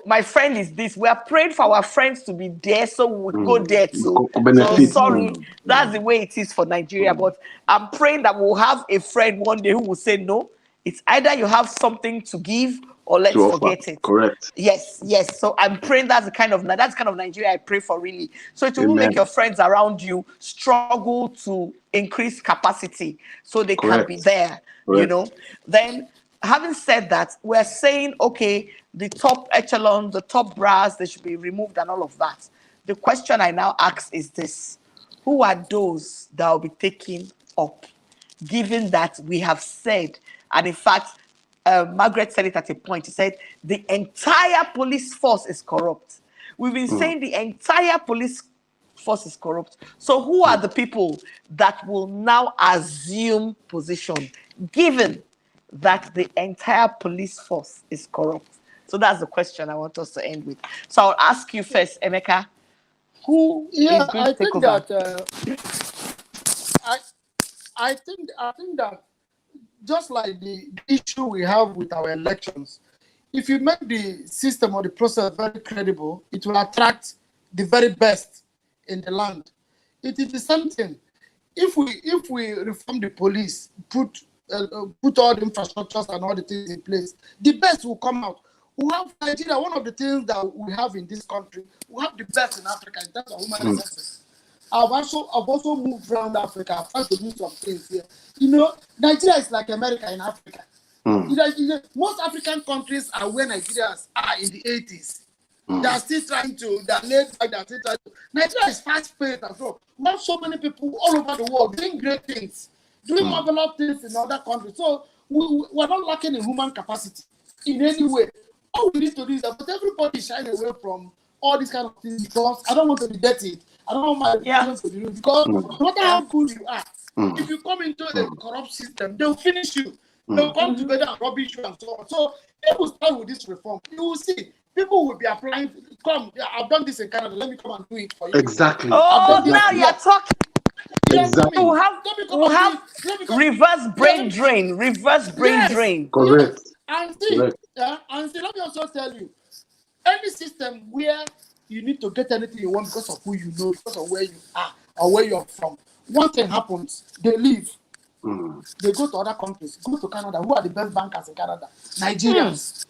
my friend is this. We are praying for our friends to be there, so we go there too. So Benefit. sorry, that's the way it is for Nigeria. But I'm praying that we'll have a friend one day who will say, no, it's either you have something to give or let's To offer. forget it. Correct. Yes. So I'm praying that's kind of Nigeria I pray for, really. So it will make Amen. your friends around you struggle to increase capacity so they can be Correct. there, Correct. Then, having said that, we're saying, okay, the top echelon, the top brass, they should be removed and all of that. The question I now ask is this: who are those that will be taken up? given that we have said, and in fact, Margaret said it at a point. She said the entire police force is corrupt. We've been saying the entire police force is corrupt. So who are the people that will now assume position, given that the entire police force is corrupt? So that's the question I want us to end with. So I'll ask you first, Emeka, who Yeah, is going I to take think over? I I think that just like the issue we have with our elections, if you make the system or the process very credible, it will attract the very best in the land. It is the same thing. If we reform the police, put all the infrastructures and all the things in place, the best will come out. We have Nigeria. One of the things that we have in this country, we have the best in Africa in terms of human resources. I've also moved around Africa. I've tried to do some things here. You know, Nigeria is like America in Africa. Most African countries are where Nigerians are in the 80s. They are still trying to, they're late, they're still trying to. Nigeria is fast paced as well. We have so many people all over the world doing great things, doing marvelous things in other countries. So we're not lacking in human capacity in any way. All we need to do is that, but everybody is shying away from all these kind of things because I don't want to be dirty. I don't want my reputation to be ruined because no matter how good you are, if you come into a corrupt system, they'll finish you. They'll come together and rubbish you and so on. So if we start with this reform, you will see people will be applying. Come, I've done this in Canada. Let me come and do it for you. Exactly. Oh, now you're talking. Exactly. We'll have reverse brain drain. Reverse brain drain. Correct. And see, Correct. and see, let me also tell you, any system where you need to get anything you want because of who you know, because of where you are or where you're from, one thing happens, they leave. They go to other countries, go to Canada. Who are the best bankers in Canada? Nigerians.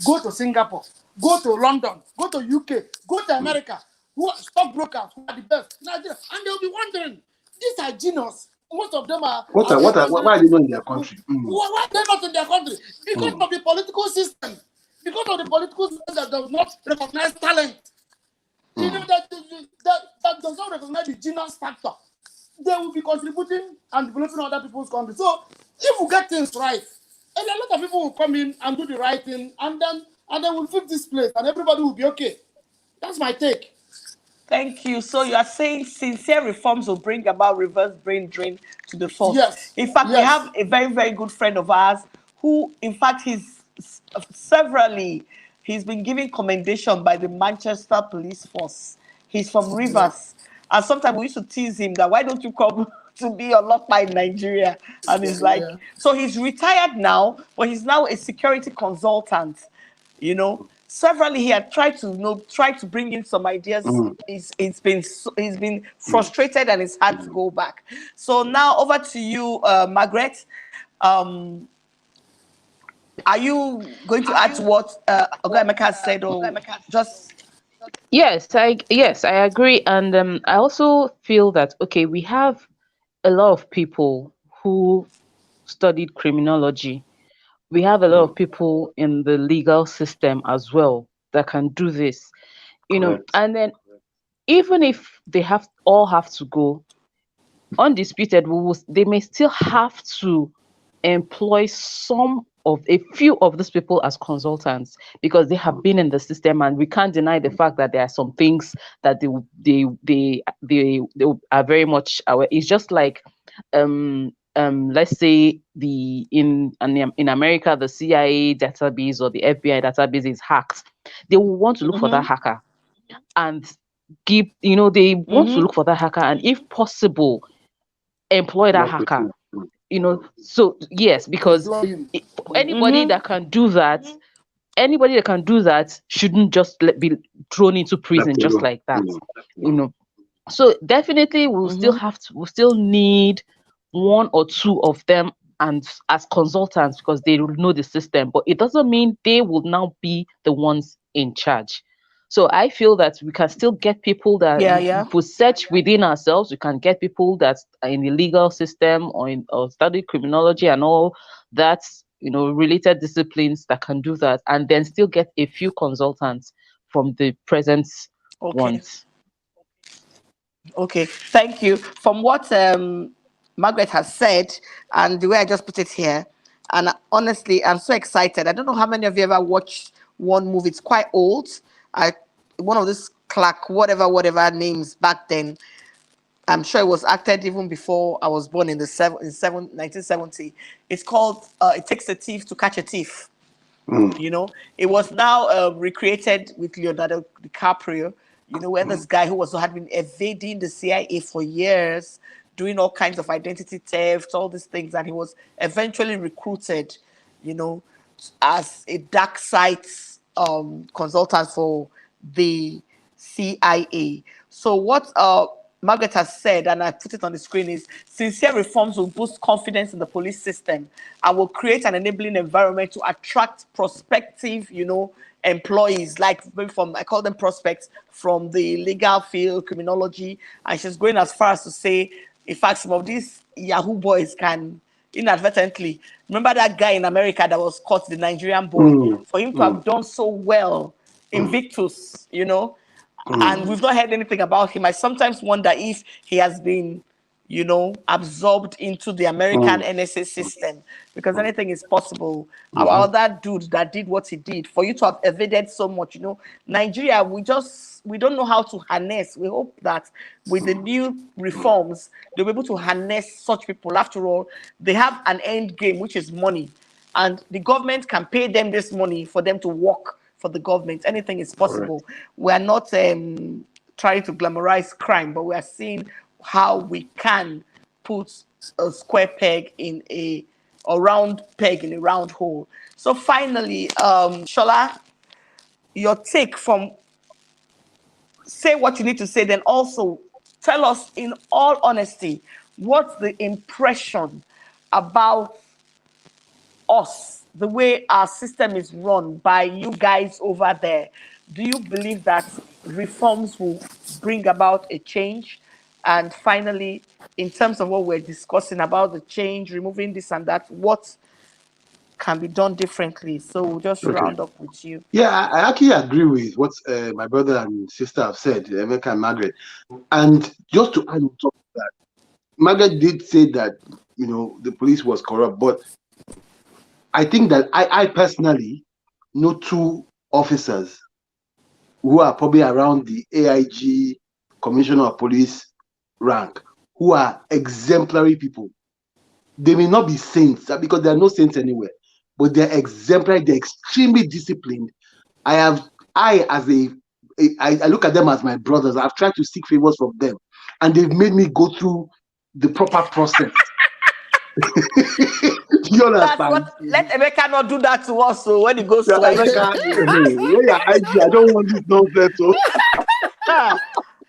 Go to Singapore, go to London, go to UK, go to America. Who are stockbrokers? Who are the best? Nigeria. And they'll be wondering, these are genius. Most of them are. Why are they not in their country? Why are they not in their country? Because of the political system. Because of the political system that does not recognize talent. You know, that does not recognize the genius factor. They will be contributing and developing other people's countries. So if we get things right, and a lot of people will come in and do the right thing, and then we'll fix this place, and everybody will be okay. That's my take. Thank you. So you are saying sincere reforms will bring about reverse brain drain to the force. Yes. In fact, we have a very, very good friend of ours who, in fact, he's been given commendation by the Manchester Police Force. He's from Rivers. And sometimes we used to tease him that, why don't you come to be unlocked by Nigeria? And he's like, so he's retired now, but he's now a security consultant, you know. Severally, he had tried to bring in some ideas. He's been frustrated and it's hard to go back. So now over to you, Margaret. Are you going to add to what Ogameka said, or just? Yes, I agree, and I also feel that we have a lot of people who studied criminology. We have a lot of people in the legal system as well that can do this, you know. And then even if they all have to go, undisputed, they may still have to employ a few of these people as consultants because they have been in the system, and we can't deny the fact that there are some things that they are very much aware. It's just like let's say in America the CIA database or the FBI database is hacked. They will want to look for that hacker and they want to look for that hacker, and if possible employ that hacker. So yes, because anybody that can do that shouldn't just be thrown into prison just like that. So definitely we'll still need one or two of them and as consultants because they will know the system, but it doesn't mean they will now be the ones in charge. So I feel that we can still get people that we search within ourselves. We can get people that are in the legal system or study criminology and all that, related disciplines that can do that, and then still get a few consultants from the present ones. Okay, thank you. From what Margaret has said, and the way I just put it here. And honestly, I'm so excited. I don't know how many of you ever watched one movie. It's quite old. I One of these Clark, whatever names back then. I'm sure it was acted even before I was born in 1970. It's called It Takes a Thief to Catch a Thief. You know, it was now recreated with Leonardo DiCaprio. You know, where this guy who had been evading the CIA for years, doing all kinds of identity theft, all these things, and he was eventually recruited, you know, as a dark sites consultant for the CIA. So what Margaret has said, and I put it on the screen, is sincere reforms will boost confidence in the police system and will create an enabling environment to attract prospective, you know, employees, like maybe from, I call them prospects, from the legal field, criminology. And she's going as far as to say, in fact, some of these Yahoo boys can inadvertently, remember that guy in America that was caught, the Nigerian boy, for him to have done so well, Invictus, you know, and we've not heard anything about him. I sometimes wonder if he has been, you know, absorbed into the American NSA system, because anything is possible. Our other dude that did what he did, for you to have evaded so much, you know, Nigeria, we don't know how to harness. We hope that with the new reforms, they'll be able to harness such people. After all, they have an end game, which is money, and the government can pay them this money for them to work for the government. Anything is possible. Correct. We are not trying to glamorize crime, but we are seeing how we can put a square peg in a round peg in a round hole. So finally, Shola, your take from, say what you need to say, then also tell us in all honesty, what's the impression about us, the way our system is run by you guys over there? Do you believe that reforms will bring about a change? And finally, in terms of what we're discussing about the change, removing this and that, what can be done differently? So we'll just round up with you. Yeah, I actually agree with what my brother and sister have said, Emeka and Margaret. And just to add on top of that, Margaret did say that, you know, the police was corrupt, but I think that I personally know two officers who are probably around the AIG, Commissioner of Police rank, who are exemplary people. They may not be saints, because there are no saints anywhere, but they're exemplary, they're extremely disciplined. I look at them as my brothers. I've tried to seek favors from them, and they've made me go through the proper process. You understand? Let Emeka not do that to us. So when he goes to I don't want this nonsense. So.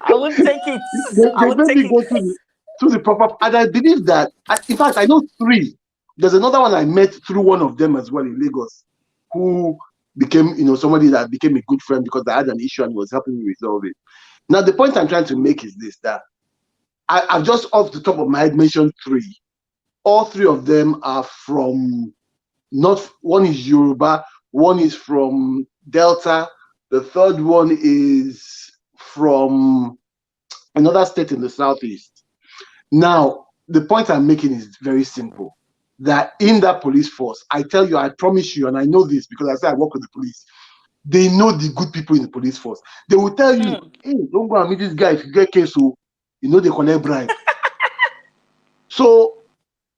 I won't take it. They made me go through the proper, and I believe that. In fact, I know three. There's another one I met through one of them as well in Lagos, who became, you know, somebody that became a good friend because I had an issue and was helping me resolve it. Now, the point I'm trying to make is this: that I've just off the top of my head mentioned three. All three of them are from one is Yoruba, one is from Delta, the third one is from another state in the southeast. Now, the point I'm making is very simple. That in that police force, I tell you, I promise you, and I know this because I say I work with the police, they know the good people in the police force. They will tell you, hey, don't go and meet this guy if you get case, so you know they collect bribe. So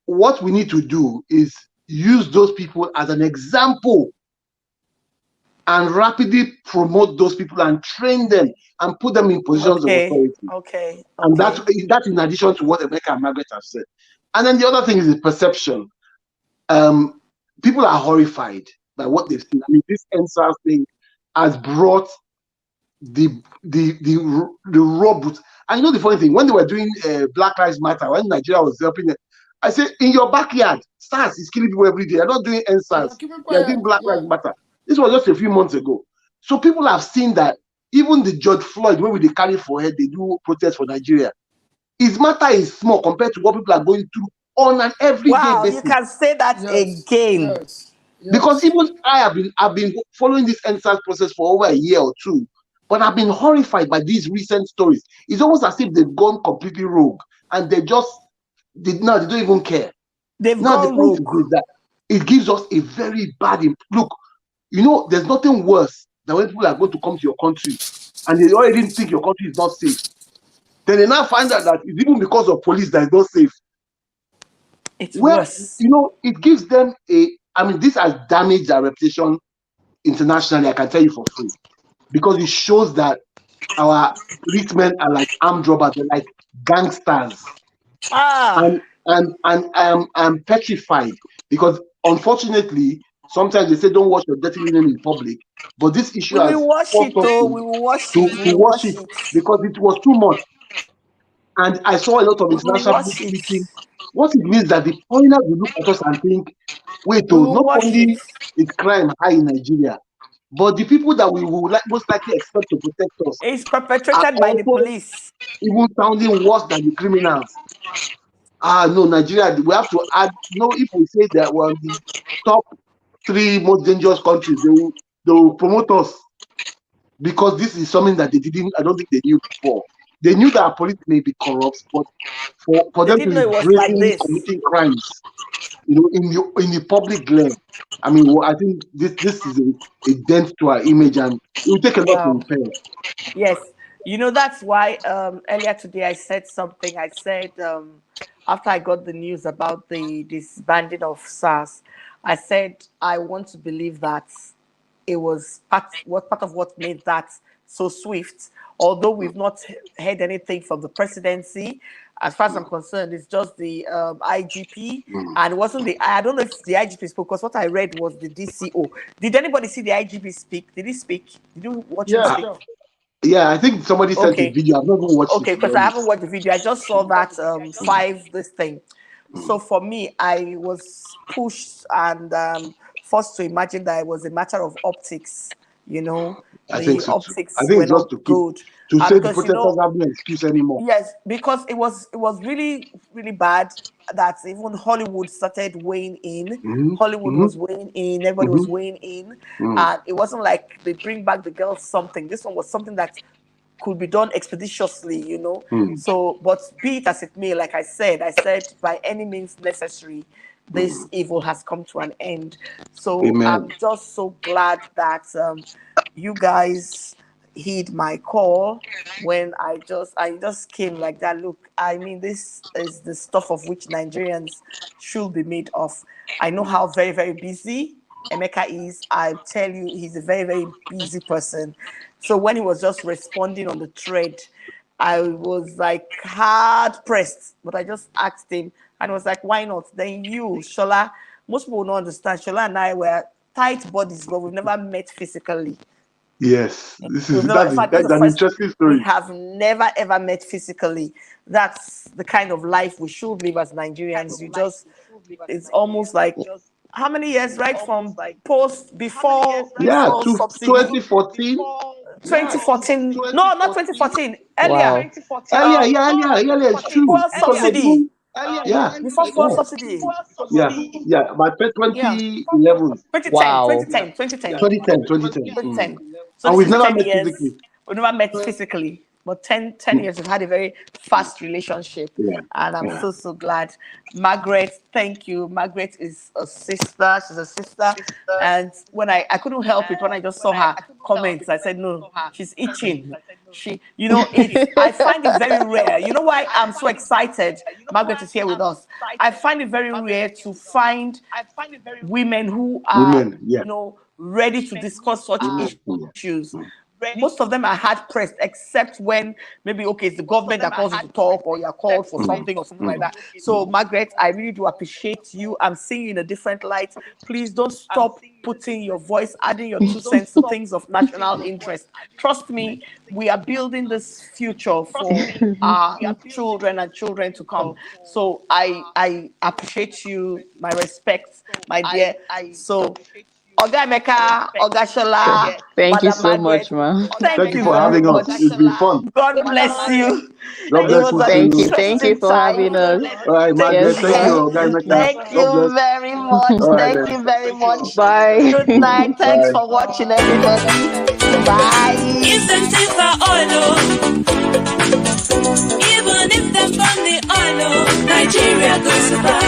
what we need to do is use those people as an example and rapidly promote those people and train them and put them in positions of authority. And that's in addition to what Emeka and Margaret have said. And then the other thing is the perception. People are horrified by what they've seen. I mean, this NSAS thing has brought the raw boots. And you know the funny thing, when they were doing Black Lives Matter, when Nigeria was helping them, I said, in your backyard, SARS is killing people every day. They're not doing NSAS. They're doing Black Lives Matter. This was just a few months ago. So people have seen that even the George Floyd, when they carry for head, they do protests for Nigeria. His matter is small compared to what people are going through on an everyday basis. You can say that again. Yes. Because even I've been following this NSAS process for over a year or two, but I've been horrified by these recent stories. It's almost as if they've gone completely rogue and they just they don't even care. They've Now the gone point rogue. is that it gives us a very bad look. You know, there's nothing worse than when people are going to come to your country and they already think your country is not safe. Then they now find out that it's even because of police that it's not safe. It's Well, worse. you know, it gives them this has damaged their reputation internationally, I can tell you for free. Because it shows that our policemen are like armed robbers, they're like gangsters. And I'm petrified because unfortunately, sometimes they say don't wash your dirty linen in public, but this issue we has will wash it, forced us though. We will wash it. to wash it because it was too much. And I saw a lot of We will international wash people it. tweeting. What it means that the foreigners will look at us and think, wait, We will not wash only it. is crime high in Nigeria, but the people that we will most likely expect to protect us It's are perpetrated by the also police. even sounding worse than the criminals. No, Nigeria, we have to add, if we say that we're on the top 3 most dangerous countries, they will promote us because this is something that I don't think they knew before. They knew that our police may be corrupt, but for They them didn't to know be it was like bravely this. committing crimes, in the public glare. I mean, I think this is a dent to our image, and it will take a lot to repair. Yes, that's why earlier today I said something. I said after I got the news about the disbanding of SARS, I said I want to believe that it was part of what made that so swift. Although we've not heard anything from the presidency, as far as I'm concerned, it's just the IGP, and it wasn't I don't know if the IGP spoke, because what I read was the DCO. Did anybody see the IGP speak? Did he speak? Did you watch him speak? Yeah, I think somebody sent a video. I've not even watched it. Okay, because I haven't watched the video. I just saw that this thing. So for me, I was pushed and forced to imagine that it was a matter of optics. I think so too. Optics I think were it's just not good. to say the Because, protesters have no excuse anymore. Yes, because it was really, really bad that even Hollywood started weighing in. Hollywood was weighing in. Everybody was weighing in. And it wasn't like they bring back the girls something. This one was something that could be done expeditiously, So, but be it as it may, like I said by any means necessary, this evil has come to an end. So Amen. I'm just so glad that you guys heed my call when I just came like that. Look, I mean, this is the stuff of which Nigerians should be made of. I know how very, very busy Emeka is. I tell you, he's a very, very busy person. So when he was just responding on the thread, I was like hard pressed, but I just asked him, and I was like, why not? Then you, Shola, most people don't understand. Shola and I were tight bodies, but we've never met physically. Yes, that's an interesting story. We have never ever met physically. That's the kind of life we should live as Nigerians. It's almost like how many years, right? From before subsidy. 2014. 2014. No, not 2014. Earlier. Wow. Earlier. It's true. Before subsidy. Before full subsidy. Yeah. By 2011. 2010. So and we've never met years, physically. We've never met physically. But 10 years, we've had a very fast relationship. And I'm so glad. Margaret, thank you. Margaret is a sister. She's a sister. And when I couldn't help it, when I just saw her comments, I said, no, she's itching. I find it very rare. You know why I'm so excited? Margaret is here with us. I find it very rare to find women who are, ready to discuss such issues. Most of them are hard pressed, except when maybe it's the government that calls you to talk, or you're called for something or something like that. So Margaret, I really do appreciate you. I'm seeing you in a different light. Please don't stop putting your voice, adding your 2 cents to things of national interest. Trust me, we are building this future for our children and children to come. So I appreciate you, my respect, my dear. So Oga Emeka, Oga Shola, thank you Madam so Margaret, much, ma. Thank you for having us. It's been fun. God bless you. God bless you. Thank you for having us. All right, Margaret, thank you, Oga Emeka. Thank you very much. Thank you very much. Bye. Good night. Thanks for watching, everybody. Bye. Even if them from the oil, Nigeria go survive.